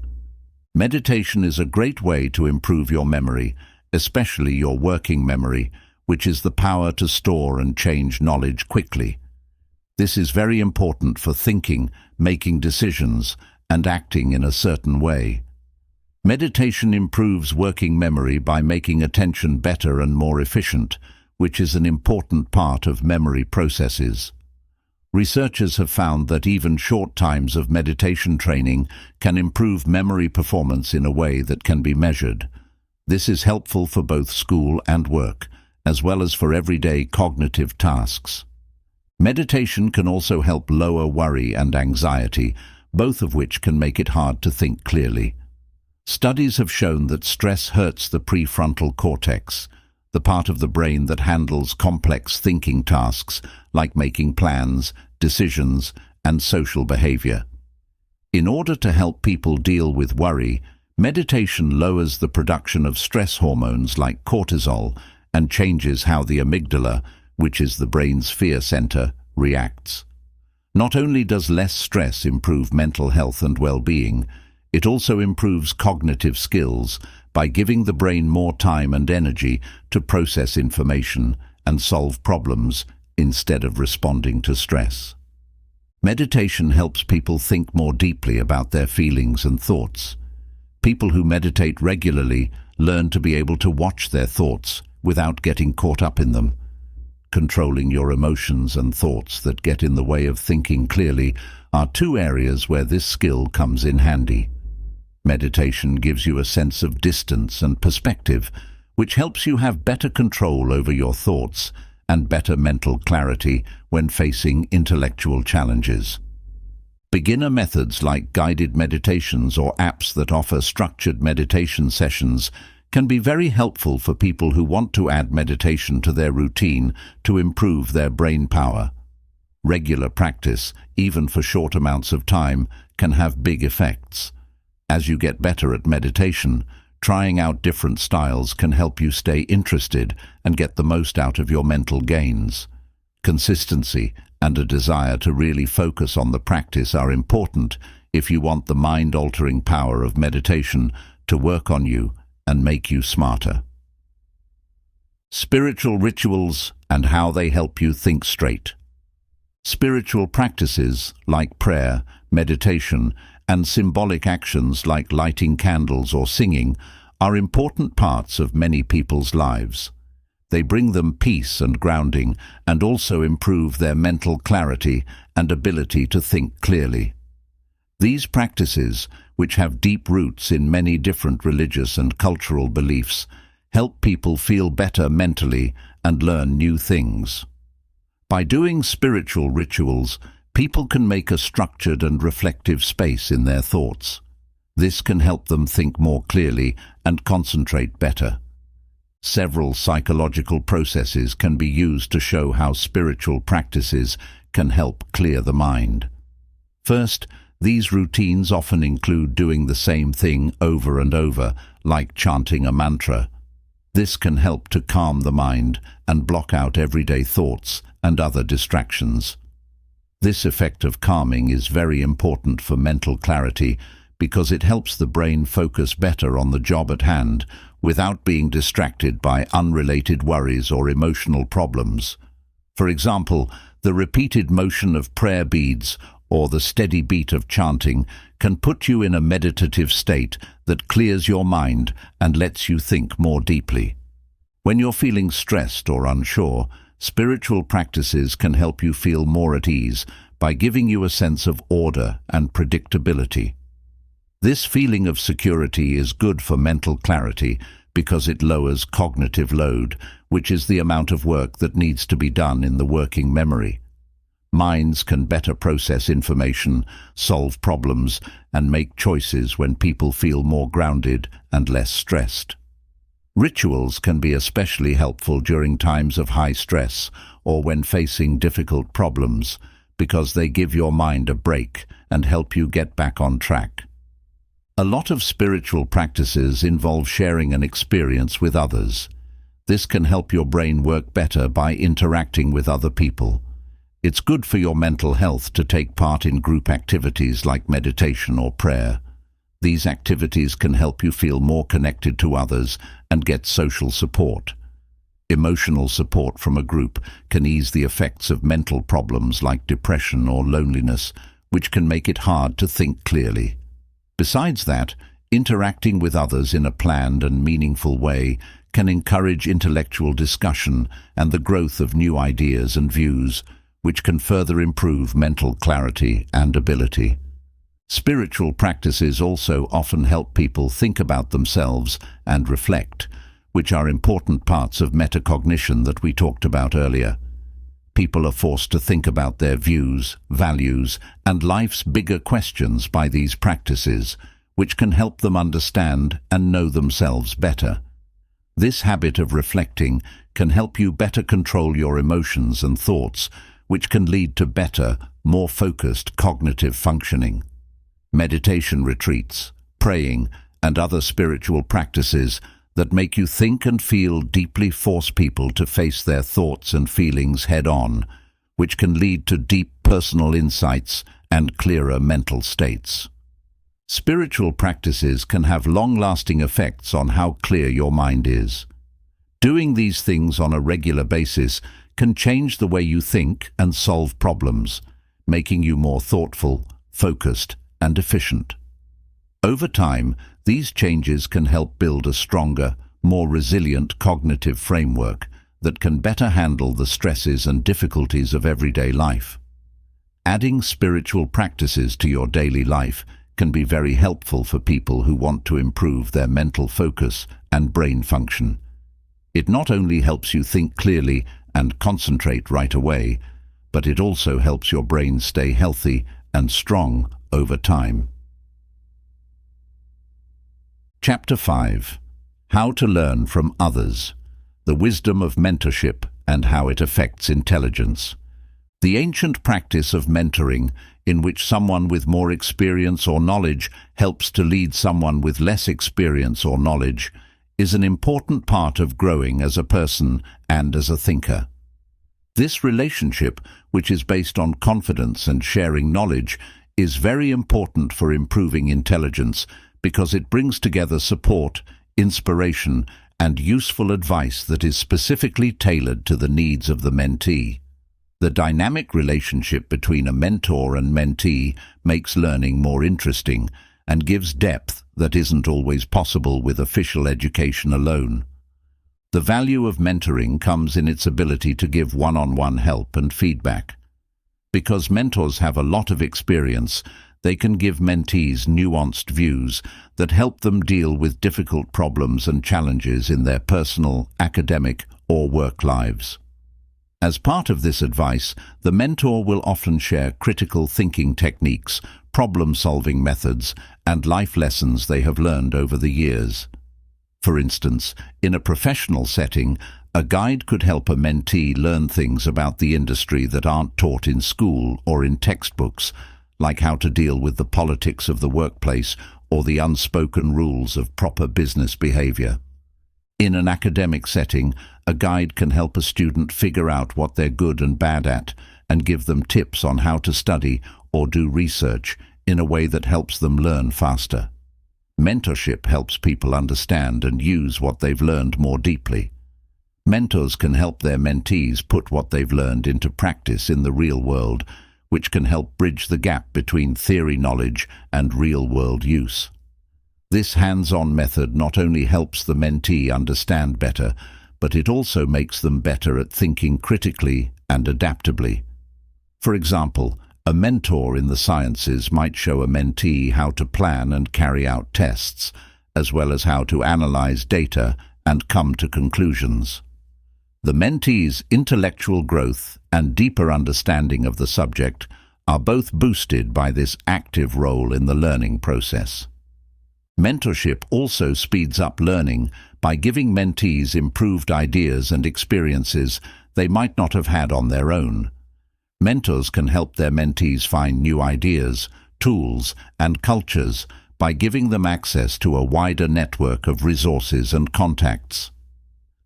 Meditation is a great way to improve your memory, especially your working memory, which is the power to store and change knowledge quickly. This is very important for thinking, making decisions, and acting in a certain way. Meditation improves working memory by making attention better and more efficient, which is an important part of memory processes. Researchers have found that even short times of meditation training can improve memory performance in a way that can be measured. This is helpful for both school and work, as well as for everyday cognitive tasks. Meditation can also help lower worry and anxiety, both of which can make it hard to think clearly. Studies have shown that stress hurts the prefrontal cortex, the part of the brain that handles complex thinking tasks like making plans, decisions, and social behavior. In order to help people deal with worry, meditation lowers the production of stress hormones like cortisol and changes how the amygdala, which is the brain's fear center, reacts. Not only does less stress improve mental health and well-being, it also improves cognitive skills by giving the brain more time and energy to process information and solve problems instead of responding to stress. Meditation helps people think more deeply about their feelings and thoughts. People who meditate regularly learn to be able to watch their thoughts without getting caught up in them. Controlling your emotions and thoughts that get in the way of thinking clearly are two areas where this skill comes in handy. Meditation gives you a sense of distance and perspective, which helps you have better control over your thoughts and better mental clarity when facing intellectual challenges. Beginner methods like guided meditations or apps that offer structured meditation sessions can be very helpful for people who want to add meditation to their routine to improve their brain power. Regular practice, even for short amounts of time, can have big effects. As you get better at meditation, trying out different styles can help you stay interested and get the most out of your mental gains. Consistency and a desire to really focus on the practice are important if you want the mind-altering power of meditation to work on you and make you smarter. Spiritual rituals and how they help you think straight. Spiritual practices like prayer, meditation, and symbolic actions like lighting candles or singing are important parts of many people's lives. They bring them peace and grounding and also improve their mental clarity and ability to think clearly. These practices, which have deep roots in many different religious and cultural beliefs, help people feel better mentally and learn new things. By doing spiritual rituals, people can make a structured and reflective space in their thoughts. This can help them think more clearly and concentrate better. Several psychological processes can be used to show how spiritual practices can help clear the mind. First, these routines often include doing the same thing over and over, like chanting a mantra. This can help to calm the mind and block out everyday thoughts and other distractions. This effect of calming is very important for mental clarity because it helps the brain focus better on the job at hand without being distracted by unrelated worries or emotional problems. For example, the repeated motion of prayer beads or the steady beat of chanting can put you in a meditative state that clears your mind and lets you think more deeply. When you're feeling stressed or unsure, spiritual practices can help you feel more at ease by giving you a sense of order and predictability. This feeling of security is good for mental clarity because it lowers cognitive load, which is the amount of work that needs to be done in the working memory. Minds can better process information, solve problems, and make choices when people feel more grounded and less stressed. Rituals can be especially helpful during times of high stress or when facing difficult problems because they give your mind a break and help you get back on track. A lot of spiritual practices involve sharing an experience with others. This can help your brain work better by interacting with other people. It's good for your mental health to take part in group activities like meditation or prayer. These activities can help you feel more connected to others and get social support. Emotional support from a group can ease the effects of mental problems like depression or loneliness, which can make it hard to think clearly. Besides that, interacting with others in a planned and meaningful way can encourage intellectual discussion and the growth of new ideas and views, which can further improve mental clarity and ability. Spiritual practices also often help people think about themselves and reflect, which are important parts of metacognition that we talked about earlier. People are forced to think about their views, values, and life's bigger questions by these practices, which can help them understand and know themselves better. This habit of reflecting can help you better control your emotions and thoughts, which can lead to better, more focused cognitive functioning. Meditation retreats, praying, and other spiritual practices that make you think and feel deeply force people to face their thoughts and feelings head-on, which can lead to deep personal insights and clearer mental states. Spiritual practices can have long-lasting effects on how clear your mind is. Doing these things on a regular basis can change the way you think and solve problems, making you more thoughtful, focused, and efficient. Over time, these changes can help build a stronger, more resilient cognitive framework that can better handle the stresses and difficulties of everyday life. Adding spiritual practices to your daily life can be very helpful for people who want to improve their mental focus and brain function. It not only helps you think clearly and concentrate right away, but it also helps your brain stay healthy and strong over time. Chapter 5. How to learn from others. The wisdom of mentorship and how it affects intelligence. The ancient practice of mentoring, in which someone with more experience or knowledge helps to lead someone with less experience or knowledge, is an important part of growing as a person and as a thinker. This relationship, which is based on confidence and sharing knowledge, is very important for improving intelligence because it brings together support, inspiration, and useful advice that is specifically tailored to the needs of the mentee. The dynamic relationship between a mentor and mentee makes learning more interesting and gives depth that isn't always possible with official education alone. The value of mentoring comes in its ability to give one-on-one help and feedback. Because mentors have a lot of experience, they can give mentees nuanced views that help them deal with difficult problems and challenges in their personal, academic, or work lives. As part of this advice, the mentor will often share critical thinking techniques, problem-solving methods, and life lessons they have learned over the years. For instance, in a professional setting, a guide could help a mentee learn things about the industry that aren't taught in school or in textbooks, like how to deal with the politics of the workplace or the unspoken rules of proper business behavior. In an academic setting, a guide can help a student figure out what they're good and bad at and give them tips on how to study or do research in a way that helps them learn faster. Mentorship helps people understand and use what they've learned more deeply. Mentors can help their mentees put what they've learned into practice in the real world, which can help bridge the gap between theory knowledge and real-world use. This hands-on method not only helps the mentee understand better, but it also makes them better at thinking critically and adaptably. For example, a mentor in the sciences might show a mentee how to plan and carry out tests, as well as how to analyze data and come to conclusions. The mentee's intellectual growth and deeper understanding of the subject are both boosted by this active role in the learning process. Mentorship also speeds up learning by giving mentees improved ideas and experiences they might not have had on their own. Mentors can help their mentees find new ideas, tools, and cultures by giving them access to a wider network of resources and contacts.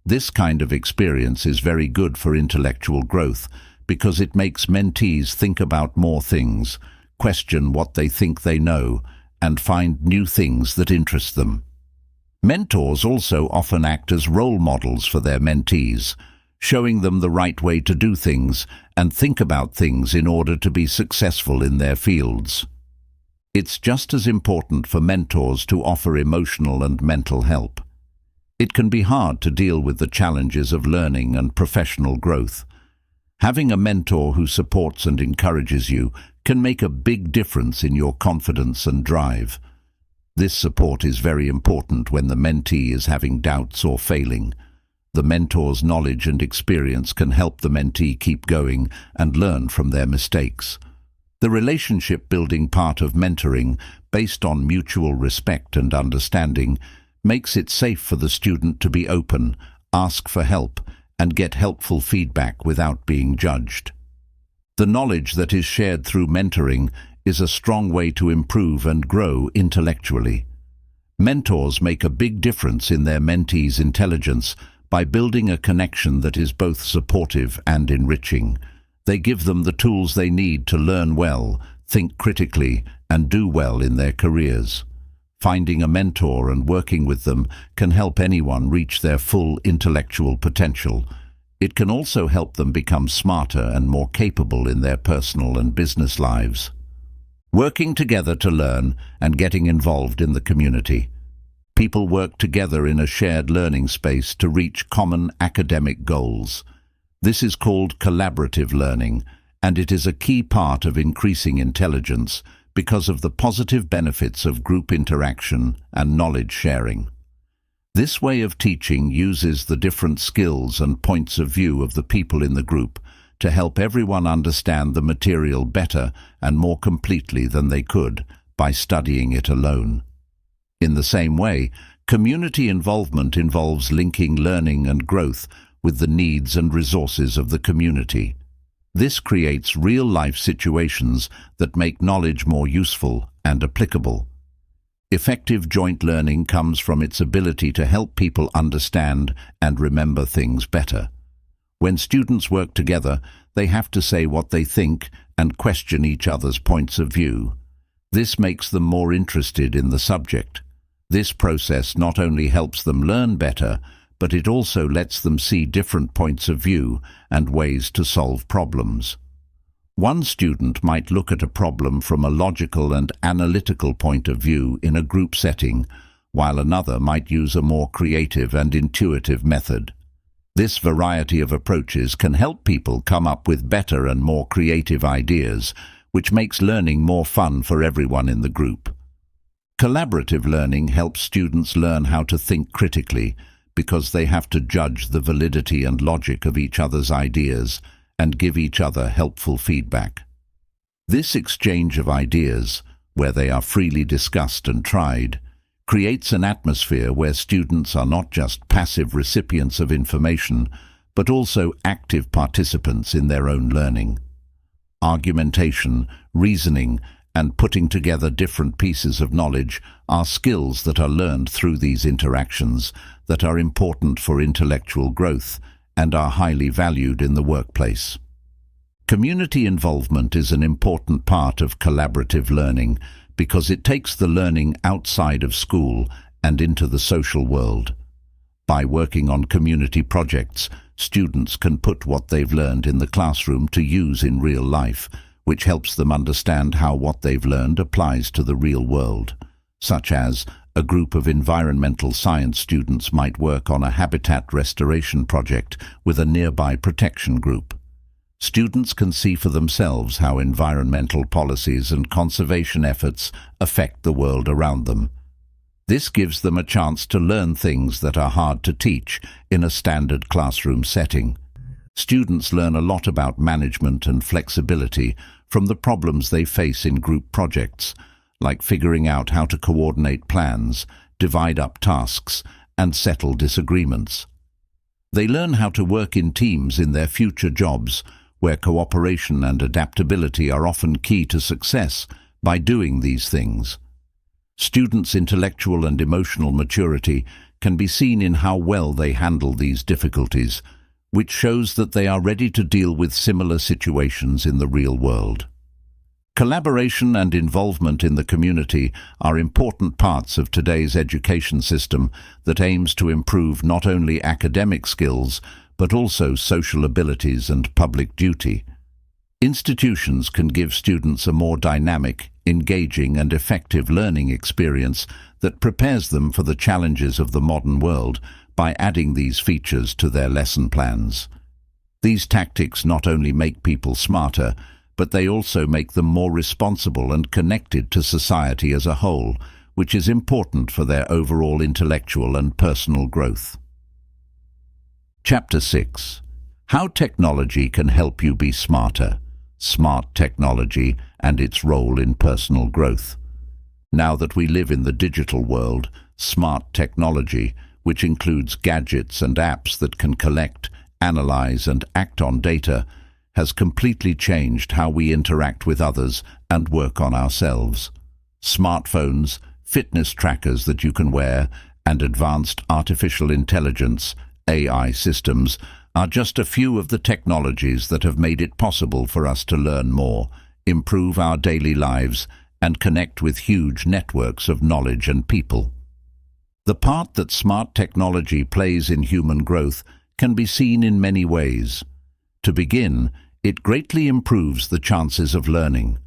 This kind of experience is very good for intellectual growth because it makes mentees think about more things, question what they think they know, and find new things that interest them. Mentors also often act as role models for their mentees, showing them the right way to do things and think about things in order to be successful in their fields. It's just as important for mentors to offer emotional and mental help. It can be hard to deal with the challenges of learning and professional growth. Having a mentor who supports and encourages you can make a big difference in your confidence and drive. This support is very important when the mentee is having doubts or failing. The mentor's knowledge and experience can help the mentee keep going and learn from their mistakes. The relationship-building part of mentoring, based on mutual respect and understanding, makes it safe for the student to be open, ask for help, and get helpful feedback without being judged. The knowledge that is shared through mentoring is a strong way to improve and grow intellectually. Mentors make a big difference in their mentees' intelligence by building a connection that is both supportive and enriching. They give them the tools they need to learn well, think critically, and do well in their careers. Finding a mentor and working with them can help anyone reach their full intellectual potential. It can also help them become smarter and more capable in their personal and business lives. Working together to learn and getting involved in the community. People work together in a shared learning space to reach common academic goals. This is called collaborative learning, and it is a key part of increasing intelligence because of the positive benefits of group interaction and knowledge sharing. This way of teaching uses the different skills and points of view of the people in the group to help everyone understand the material better and more completely than they could by studying it alone. In the same way, community involvement involves linking learning and growth with the needs and resources of the community. This creates real-life situations that make knowledge more useful and applicable. Effective joint learning comes from its ability to help people understand and remember things better. When students work together, they have to say what they think and question each other's points of view. This makes them more interested in the subject. This process not only helps them learn better, but it also lets them see different points of view and ways to solve problems. One student might look at a problem from a logical and analytical point of view in a group setting, while another might use a more creative and intuitive method. This variety of approaches can help people come up with better and more creative ideas, which makes learning more fun for everyone in the group. Collaborative learning helps students learn how to think critically, because they have to judge the validity and logic of each other's ideas and give each other helpful feedback. This exchange of ideas, where they are freely discussed and tried, creates an atmosphere where students are not just passive recipients of information, but also active participants in their own learning. Argumentation, reasoning, and putting together different pieces of knowledge are skills that are learned through these interactions that are important for intellectual growth and are highly valued in the workplace. Community involvement is an important part of collaborative learning because it takes the learning outside of school and into the social world. By working on community projects, students can put what they've learned in the classroom to use in real life, which helps them understand how what they've learned applies to the real world, such as a group of environmental science students might work on a habitat restoration project with a nearby protection group. Students can see for themselves how environmental policies and conservation efforts affect the world around them. This gives them a chance to learn things that are hard to teach in a standard classroom setting. Students learn a lot about management and flexibility from the problems they face in group projects, like figuring out how to coordinate plans, divide up tasks, and settle disagreements. They learn how to work in teams in their future jobs, where cooperation and adaptability are often key to success by doing these things. Students' intellectual and emotional maturity can be seen in how well they handle these difficulties, which shows that they are ready to deal with similar situations in the real world. Collaboration and involvement in the community are important parts of today's education system that aims to improve not only academic skills, but also social abilities and public duty. Institutions can give students a more dynamic, engaging and effective learning experience that prepares them for the challenges of the modern world by adding these features to their lesson plans. These tactics not only make people smarter, but they also make them more responsible and connected to society as a whole, which is important for their overall intellectual and personal growth. Chapter 6. How technology can help you be smarter. Smart technology and its role in personal growth. Now that we live in the digital world, smart technology, which includes gadgets and apps that can collect, analyze, and act on data, has completely changed how we interact with others and work on ourselves. Smartphones, fitness trackers that you can wear, and advanced artificial intelligence (AI) systems are just a few of the technologies that have made it possible for us to learn more, improve our daily lives, and connect with huge networks of knowledge and people. The part that smart technology plays in human growth can be seen in many ways. To begin, it greatly improves the chances of learning.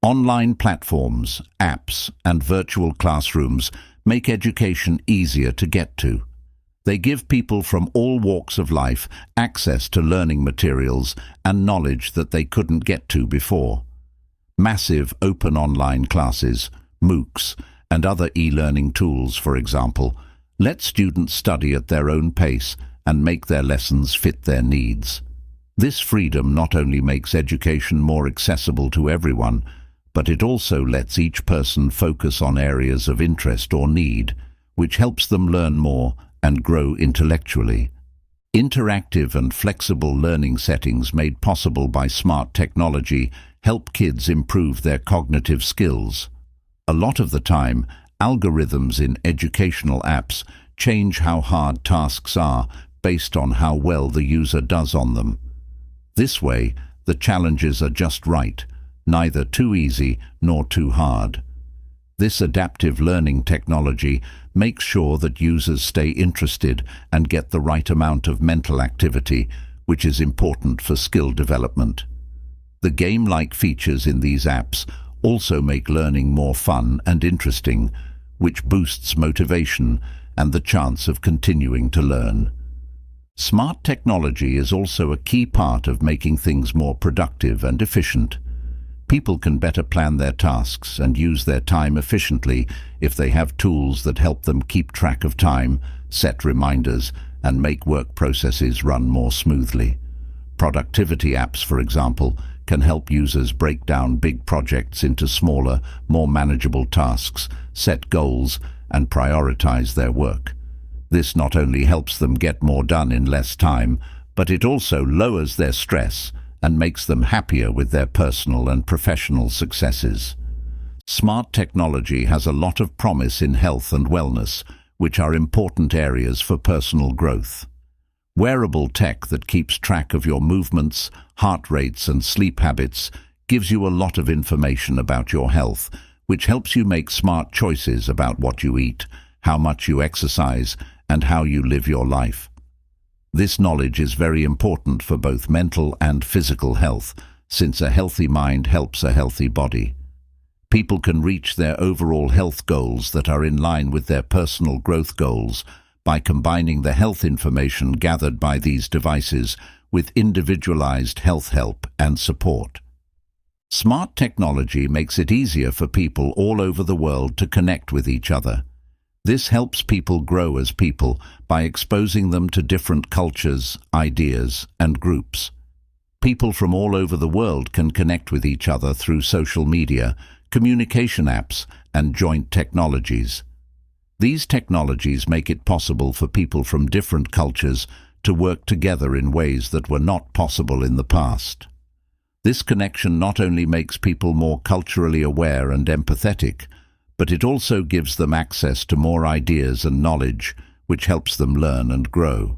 Online platforms, apps, and virtual classrooms make education easier to get to. They give people from all walks of life access to learning materials and knowledge that they couldn't get to before. Massive open online classes, MOOCs, and other e-learning tools, for example, let students study at their own pace and make their lessons fit their needs. This freedom not only makes education more accessible to everyone, but it also lets each person focus on areas of interest or need, which helps them learn more and grow intellectually. Interactive and flexible learning settings made possible by smart technology help kids improve their cognitive skills. A lot of the time, algorithms in educational apps change how hard tasks are based on how well the user does on them. This way, the challenges are just right, neither too easy nor too hard. This adaptive learning technology makes sure that users stay interested and get the right amount of mental activity, which is important for skill development. The game-like features in these apps also make learning more fun and interesting, which boosts motivation and the chance of continuing to learn. Smart technology is also a key part of making things more productive and efficient. People can better plan their tasks and use their time efficiently if they have tools that help them keep track of time, set reminders, and make work processes run more smoothly. Productivity apps, for example, can help users break down big projects into smaller, more manageable tasks, set goals, and prioritize their work. This not only helps them get more done in less time, but it also lowers their stress and makes them happier with their personal and professional successes. Smart technology has a lot of promise in health and wellness, which are important areas for personal growth. Wearable tech that keeps track of your movements, heart rates, and sleep habits gives you a lot of information about your health, which helps you make smart choices about what you eat, how much you exercise, and how you live your life. This knowledge is very important for both mental and physical health, since a healthy mind helps a healthy body. People can reach their overall health goals that are in line with their personal growth goals by combining the health information gathered by these devices with individualized health help and support. Smart technology makes it easier for people all over the world to connect with each other. This helps people grow as people by exposing them to different cultures, ideas, and groups. People from all over the world can connect with each other through social media, communication apps, and joint technologies. These technologies make it possible for people from different cultures to work together in ways that were not possible in the past. This connection not only makes people more culturally aware and empathetic, but it also gives them access to more ideas and knowledge, which helps them learn and grow.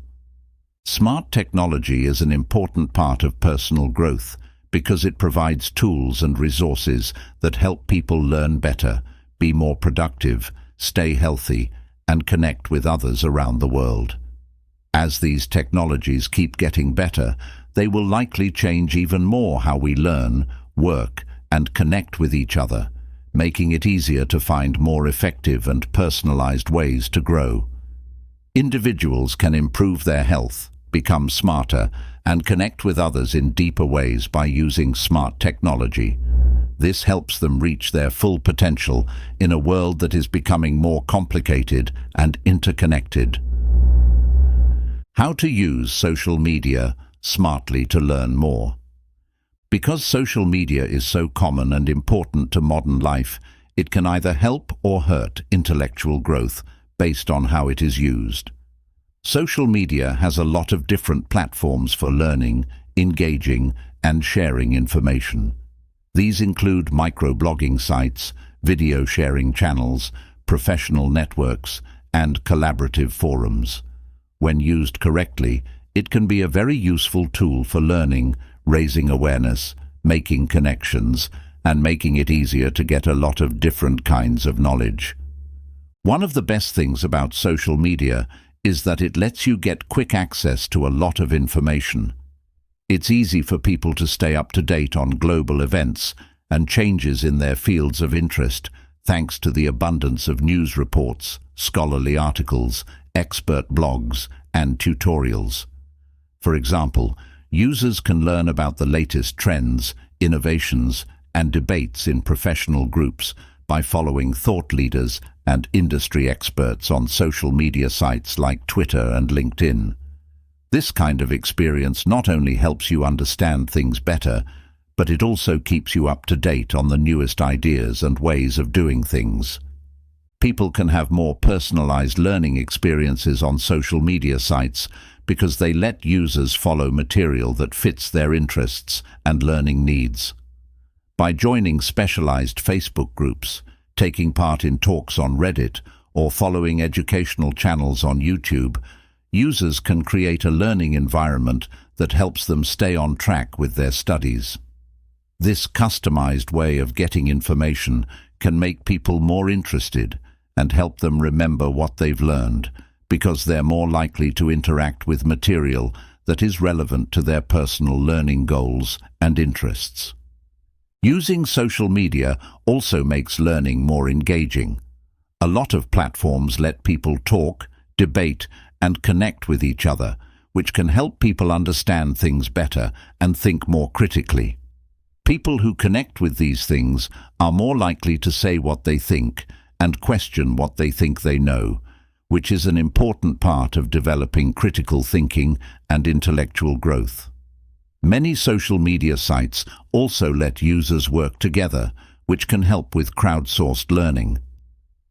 Smart technology is an important part of personal growth because it provides tools and resources that help people learn better, be more productive, stay healthy, and connect with others around the world. As these technologies keep getting better, they will likely change even more how we learn, work, and connect with each other, making it easier to find more effective and personalized ways to grow. Individuals can improve their health, become smarter, and connect with others in deeper ways by using smart technology. This helps them reach their full potential in a world that is becoming more complicated and interconnected. How to use social media smartly to learn more. Because social media is so common and important to modern life, it can either help or hurt intellectual growth based on how it is used. Social media has a lot of different platforms for learning, engaging, and sharing information. These include microblogging sites, video sharing channels, professional networks, and collaborative forums. When used correctly, it can be a very useful tool for learning, raising awareness, making connections, and making it easier to get a lot of different kinds of knowledge. One of the best things about social media is that it lets you get quick access to a lot of information. It's easy for people to stay up to date on global events and changes in their fields of interest, thanks to the abundance of news reports, scholarly articles, expert blogs, and tutorials. For example, users can learn about the latest trends, innovations, and debates in professional groups by following thought leaders and industry experts on social media sites like Twitter and LinkedIn. This kind of experience not only helps you understand things better, but it also keeps you up to date on the newest ideas and ways of doing things. People can have more personalized learning experiences on social media sites because they let users follow material that fits their interests and learning needs. By joining specialized Facebook groups, taking part in talks on Reddit, or following educational channels on YouTube, users can create a learning environment that helps them stay on track with their studies. This customized way of getting information can make people more interested and help them remember what they've learned, because they're more likely to interact with material that is relevant to their personal learning goals and interests. Using social media also makes learning more engaging. A lot of platforms let people talk, debate, and connect with each other, which can help people understand things better and think more critically. People who connect with these things are more likely to say what they think and question what they think they know, which is an important part of developing critical thinking and intellectual growth. Many social media sites also let users work together, which can help with crowdsourced learning.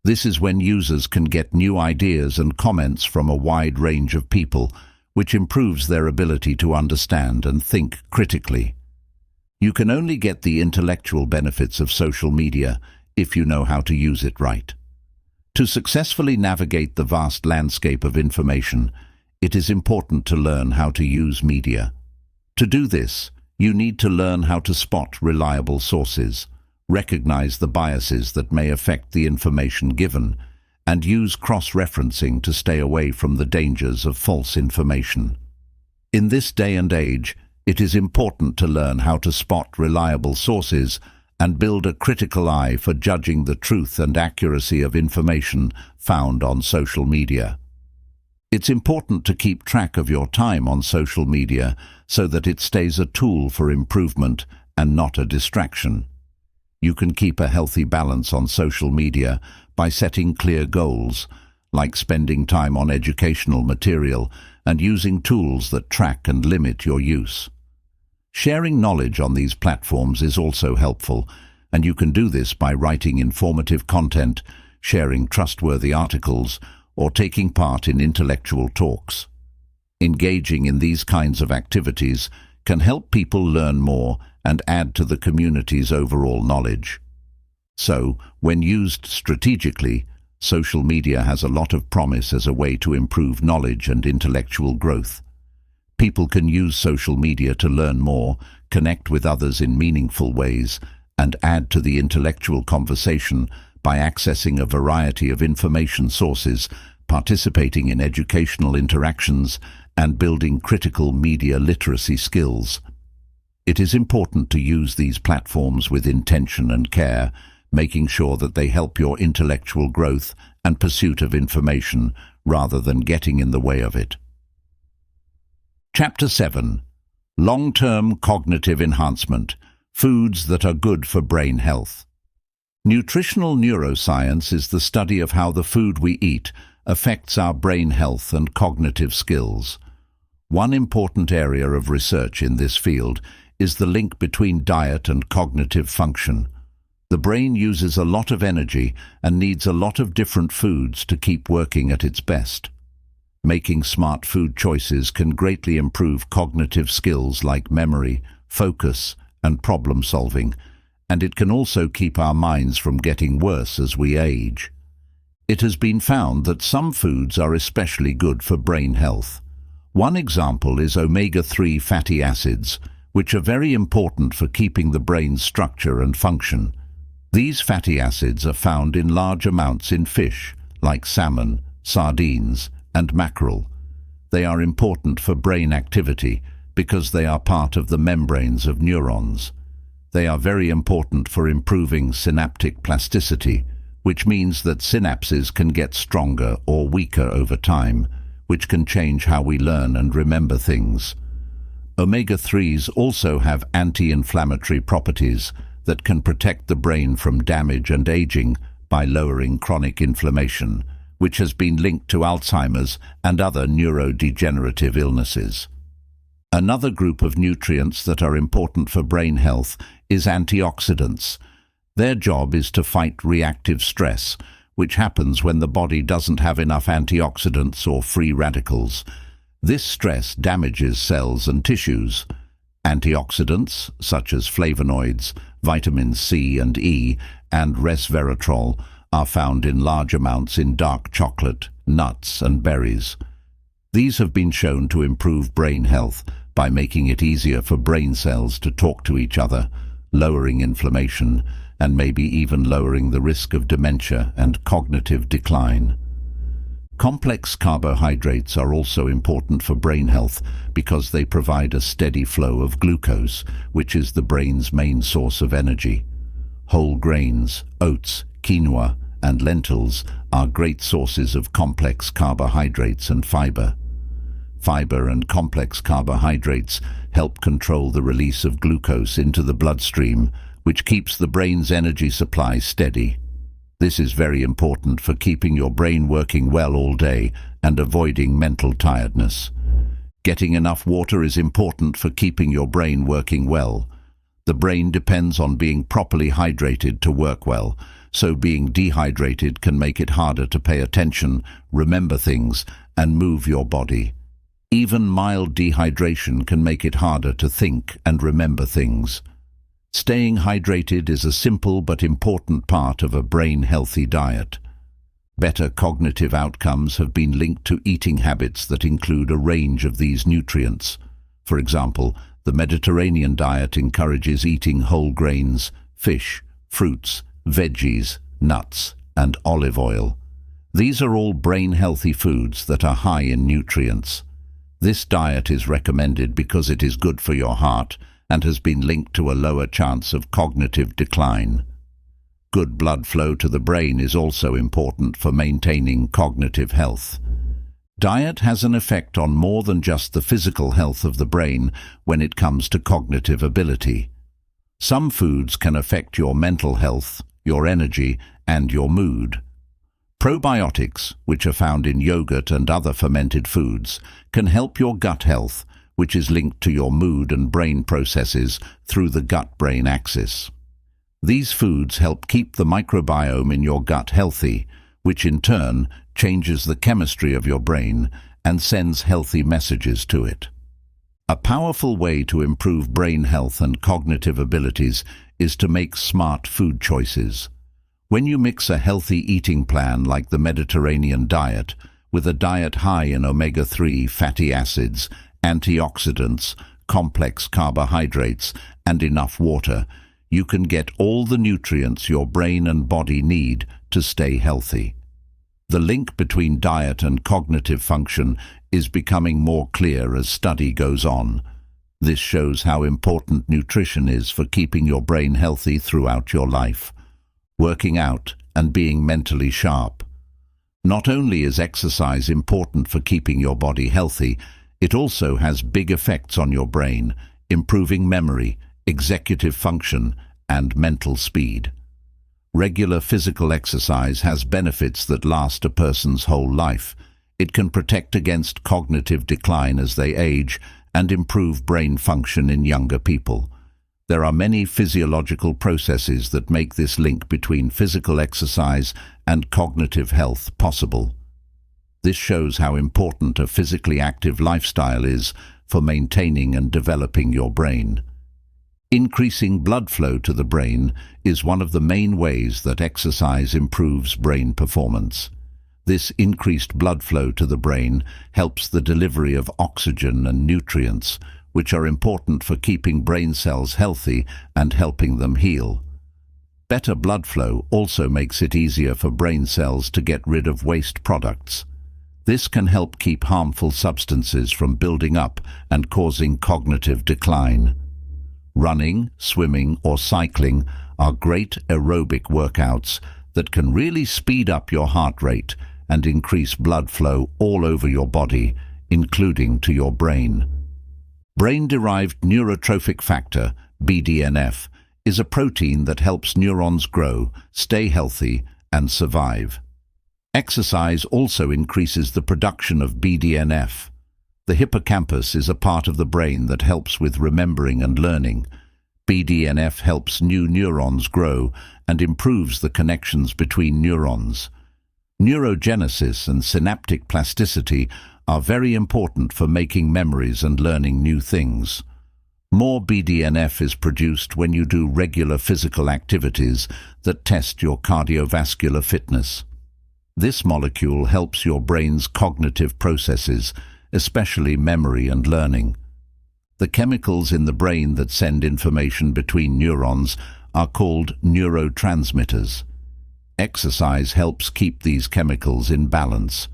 This is when users can get new ideas and comments from a wide range of people, which improves their ability to understand and think critically. You can only get the intellectual benefits of social media if you know how to use it right. To successfully navigate the vast landscape of information, it is important to learn how to use media. To do this, you need to learn how to spot reliable sources, recognize the biases that may affect the information given, and use cross-referencing to stay away from the dangers of false information. In this day and age, it is important to learn how to spot reliable sources and build a critical eye for judging the truth and accuracy of information found on social media. It's important to keep track of your time on social media so that it stays a tool for improvement and not a distraction. You can keep a healthy balance on social media by setting clear goals, like spending time on educational material and using tools that track and limit your use. Sharing knowledge on these platforms is also helpful, and you can do this by writing informative content, sharing trustworthy articles, or taking part in intellectual talks. Engaging in these kinds of activities can help people learn more and add to the community's overall knowledge. So, when used strategically, social media has a lot of promise as a way to improve knowledge and intellectual growth. People can use social media to learn more, connect with others in meaningful ways, and add to the intellectual conversation by accessing a variety of information sources, participating in educational interactions, and building critical media literacy skills. It is important to use these platforms with intention and care, making sure that they help your intellectual growth and pursuit of information rather than getting in the way of it. Chapter 7. Long-term cognitive enhancement. Foods that are good for brain health. Nutritional neuroscience is the study of how the food we eat affects our brain health and cognitive skills. One important area of research in this field is the link between diet and cognitive function. The brain uses a lot of energy and needs a lot of different foods to keep working at its best. Making smart food choices can greatly improve cognitive skills like memory, focus, and problem solving, and it can also keep our minds from getting worse as we age. It has been found that some foods are especially good for brain health. One example is omega-3 fatty acids, which are very important for keeping the brain's structure and function. These fatty acids are found in large amounts in fish, like salmon, sardines, and mackerel. They are important for brain activity because they are part of the membranes of neurons. They are very important for improving synaptic plasticity, which means that synapses can get stronger or weaker over time, which can change how we learn and remember things. Omega-3s also have anti-inflammatory properties that can protect the brain from damage and aging by lowering chronic inflammation, which has been linked to Alzheimer's and other neurodegenerative illnesses. Another group of nutrients that are important for brain health is antioxidants. Their job is to fight reactive stress, which happens when the body doesn't have enough antioxidants or free radicals. This stress damages cells and tissues. Antioxidants, such as flavonoids, vitamins C and E, and resveratrol, are found in large amounts in dark chocolate, nuts, and berries. These have been shown to improve brain health by making it easier for brain cells to talk to each other, lowering inflammation, and maybe even lowering the risk of dementia and cognitive decline. Complex carbohydrates are also important for brain health because they provide a steady flow of glucose, which is the brain's main source of energy. Whole grains, oats, quinoa, and lentils are great sources of complex carbohydrates and fiber. Fiber and complex carbohydrates help control the release of glucose into the bloodstream, which keeps the brain's energy supply steady. This is very important for keeping your brain working well all day and avoiding mental tiredness. Getting enough water is important for keeping your brain working well. The brain depends on being properly hydrated to work well, so being dehydrated can make it harder to pay attention, remember things, and move your body. Even mild dehydration can make it harder to think and remember things. Staying hydrated is a simple but important part of a brain-healthy diet. Better cognitive outcomes have been linked to eating habits that include a range of these nutrients. For example, the Mediterranean diet encourages eating whole grains, fish, fruits, veggies, nuts, and olive oil. These are all brain-healthy foods that are high in nutrients. This diet is recommended because it is good for your heart and has been linked to a lower chance of cognitive decline. Good blood flow to the brain is also important for maintaining cognitive health. Diet has an effect on more than just the physical health of the brain when it comes to cognitive ability. Some foods can affect your mental health, your energy, and your mood. Probiotics, which are found in yogurt and other fermented foods, can help your gut health, which is linked to your mood and brain processes through the gut-brain axis. These foods help keep the microbiome in your gut healthy, which in turn changes the chemistry of your brain and sends healthy messages to it. A powerful way to improve brain health and cognitive abilities is to make smart food choices. When you mix a healthy eating plan like the Mediterranean diet with a diet high in omega-3 fatty acids, antioxidants, complex carbohydrates, and enough water, you can get all the nutrients your brain and body need to stay healthy. The link between diet and cognitive function is becoming more clear as study goes on. This shows how important nutrition is for keeping your brain healthy throughout your life. Working out and being mentally sharp. Not only is exercise important for keeping your body healthy, it also has big effects on your brain, improving memory, executive function, and mental speed. Regular physical exercise has benefits that last a person's whole life. It can protect against cognitive decline as they age and improve brain function in younger people. There are many physiological processes that make this link between physical exercise and cognitive health possible. This shows how important a physically active lifestyle is for maintaining and developing your brain. Increasing blood flow to the brain is one of the main ways that exercise improves brain performance. This increased blood flow to the brain helps the delivery of oxygen and nutrients, which are important for keeping brain cells healthy and helping them heal. Better blood flow also makes it easier for brain cells to get rid of waste products. This can help keep harmful substances from building up and causing cognitive decline. Running, swimming, or cycling are great aerobic workouts that can really speed up your heart rate and increase blood flow all over your body, including to your brain. Brain-derived neurotrophic factor, BDNF, is a protein that helps neurons grow, stay healthy, and survive. Exercise also increases the production of BDNF. The hippocampus is a part of the brain that helps with remembering and learning. BDNF helps new neurons grow and improves the connections between neurons. Neurogenesis and synaptic plasticity are very important for making memories and learning new things. More BDNF is produced when you do regular physical activities that test your cardiovascular fitness. This molecule helps your brain's cognitive processes, especially memory and learning. The chemicals in the brain that send information between neurons are called neurotransmitters. Exercise helps keep these chemicals in balance.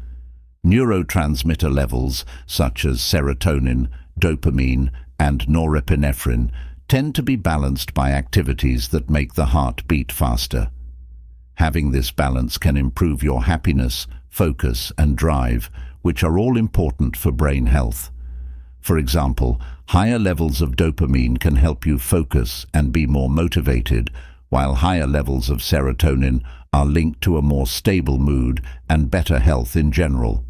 Neurotransmitter levels, such as serotonin, dopamine, and norepinephrine, tend to be balanced by activities that make the heart beat faster. Having this balance can improve your happiness, focus, and drive, which are all important for brain health. For example, higher levels of dopamine can help you focus and be more motivated, while higher levels of serotonin are linked to a more stable mood and better health in general.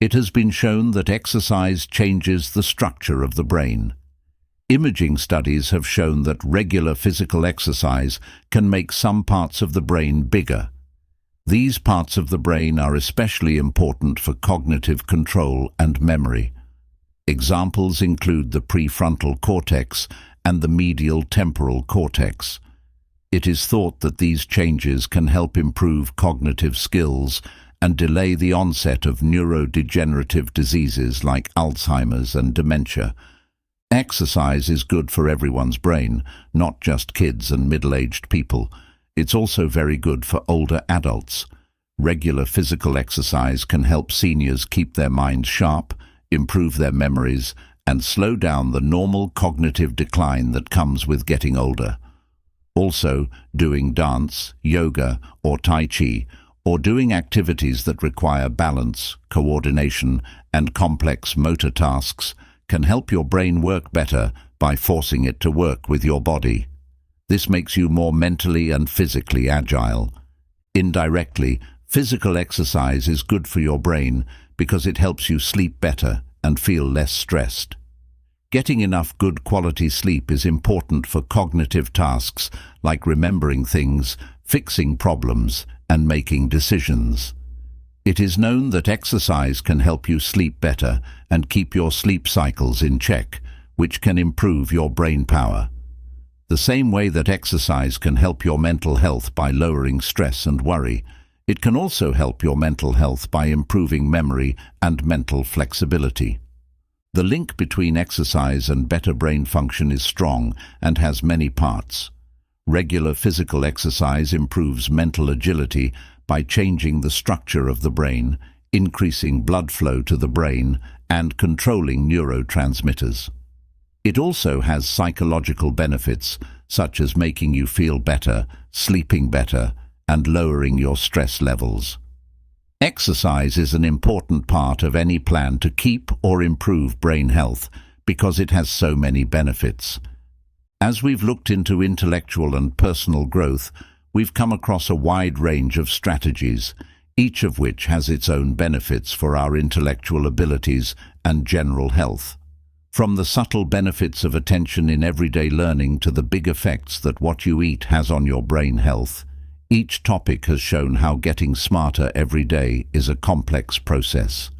It has been shown that exercise changes the structure of the brain. Imaging studies have shown that regular physical exercise can make some parts of the brain bigger. These parts of the brain are especially important for cognitive control and memory. Examples include the prefrontal cortex and the medial temporal cortex. It is thought that these changes can help improve cognitive skills and delay the onset of neurodegenerative diseases like Alzheimer's and dementia. Exercise is good for everyone's brain, not just kids and middle-aged people. It's also very good for older adults. Regular physical exercise can help seniors keep their minds sharp, improve their memories, and slow down the normal cognitive decline that comes with getting older. Also, doing dance, yoga, or tai chi, or doing activities that require balance, coordination, and complex motor tasks can help your brain work better by forcing it to work with your body. This makes you more mentally and physically agile. Indirectly, physical exercise is good for your brain because it helps you sleep better and feel less stressed. Getting enough good quality sleep is important for cognitive tasks like remembering things, fixing problems, and making decisions. It is known that exercise can help you sleep better and keep your sleep cycles in check, which can improve your brain power. The same way that exercise can help your mental health by lowering stress and worry, it can also help your mental health by improving memory and mental flexibility. The link between exercise and better brain function is strong and has many parts. Regular physical exercise improves mental agility by changing the structure of the brain, increasing blood flow to the brain, and controlling neurotransmitters. It also has psychological benefits, such as making you feel better, sleeping better, and lowering your stress levels. Exercise is an important part of any plan to keep or improve brain health because it has so many benefits. As we've looked into intellectual and personal growth, we've come across a wide range of strategies, each of which has its own benefits for our intellectual abilities and general health. From the subtle benefits of attention in everyday learning to the big effects that what you eat has on your brain health, each topic has shown how getting smarter every day is a complex process.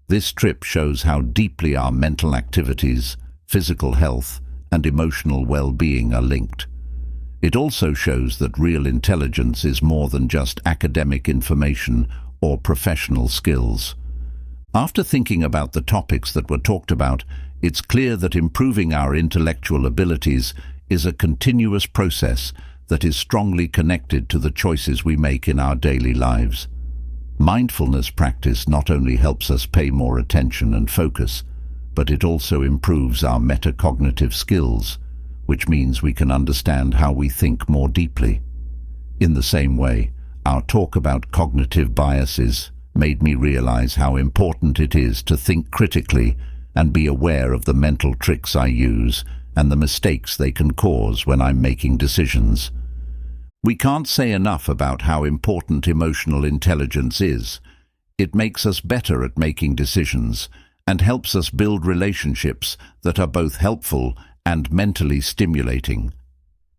This trip shows how deeply our mental activities, physical health, and emotional well-being are linked. It also shows that real intelligence is more than just academic information or professional skills. After thinking about the topics that were talked about, it's clear that improving our intellectual abilities is a continuous process that is strongly connected to the choices we make in our daily lives. Mindfulness practice not only helps us pay more attention and focus, but it also improves our metacognitive skills, which means we can understand how we think more deeply. In the same way, our talk about cognitive biases made me realize how important it is to think critically and be aware of the mental tricks I use and the mistakes they can cause when I'm making decisions. We can't say enough about how important emotional intelligence is. It makes us better at making decisions and helps us build relationships that are both helpful and mentally stimulating.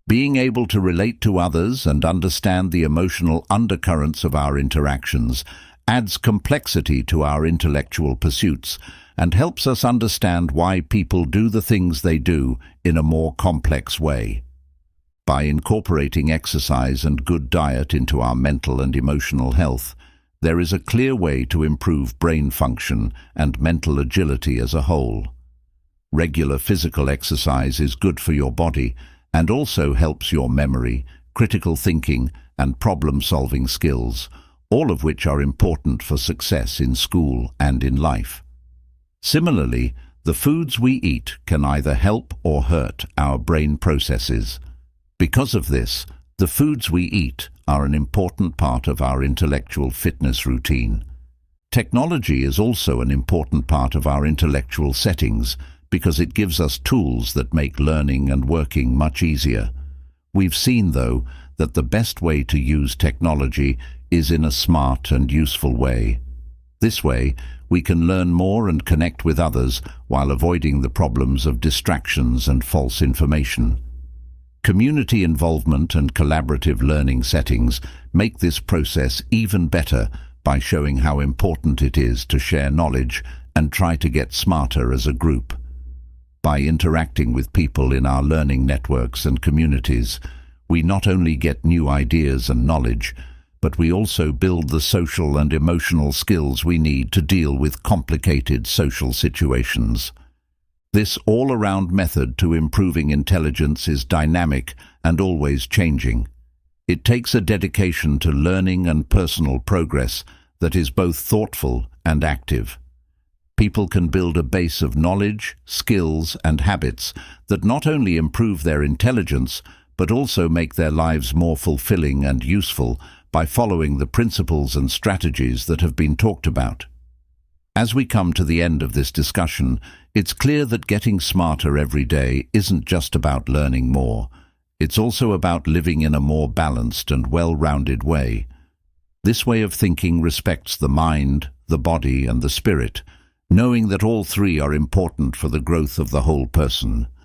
Being able to relate to others and understand the emotional undercurrents of our interactions adds complexity to our intellectual pursuits and helps us understand why people do the things they do in a more complex way. By incorporating exercise and good diet into our mental and emotional health, there is a clear way to improve brain function and mental agility as a whole. Regular physical exercise is good for your body and also helps your memory, critical thinking, and problem-solving skills, all of which are important for success in school and in life. Similarly, the foods we eat can either help or hurt our brain processes. Because of this, the foods we eat are an important part of our intellectual fitness routine. Technology is also an important part of our intellectual settings because it gives us tools that make learning and working much easier. We've seen, though, that the best way to use technology is in a smart and useful way. This way, we can learn more and connect with others while avoiding the problems of distractions and false information. Community involvement and collaborative learning settings make this process even better by showing how important it is to share knowledge and try to get smarter as a group. By interacting with people in our learning networks and communities, we not only get new ideas and knowledge, but we also build the social and emotional skills we need to deal with complicated social situations. This all-around method to improving intelligence is dynamic and always changing. It takes a dedication to learning and personal progress that is both thoughtful and active. People can build a base of knowledge, skills, and habits that not only improve their intelligence, but also make their lives more fulfilling and useful by following the principles and strategies that have been talked about. As we come to the end of this discussion, it's clear that getting smarter every day isn't just about learning more. It's also about living in a more balanced and well-rounded way. This way of thinking respects the mind, the body, and the spirit, knowing that all three are important for the growth of the whole person.